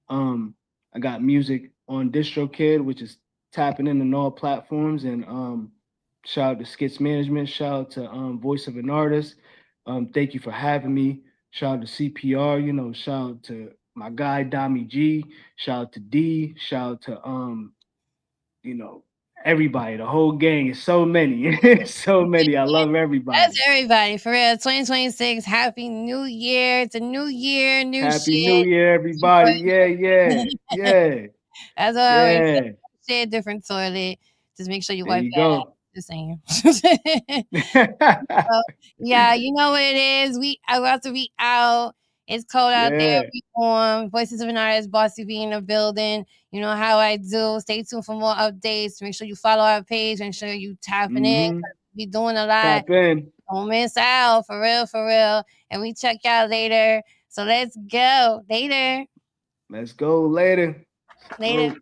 Um, I got music on DistroKid, which is tapping in on all platforms. And shout out to Skits Management. Shout out to Voice of an Artist. Thank you for having me. Shout out to CPR. You know, shout out to my guy Dami G. Shout out to D. Shout out to you know, everybody, the whole gang. It's so many. So many. I love That's everybody. everybody for real. 2026. Happy New Year. It's a new year, new Happy New shit. Year, everybody. Yeah, yeah, yeah, That's what I always yeah. say. A different toilet. Just make sure you There wipe you that out. go. Just saying. So, yeah, you know what it is. We are about to be out. It's cold out there. Yeah. Be warm. Voices of an Artist, Bossy be in the building. You know how I do. Stay tuned for more updates. Make sure you follow our page. Make sure you tapping in. Mm-hmm. We doing a lot. Tap in. Don't miss out. For real, for real. And we check y'all later. So let's go. Later. Let's go later. Later. Screw.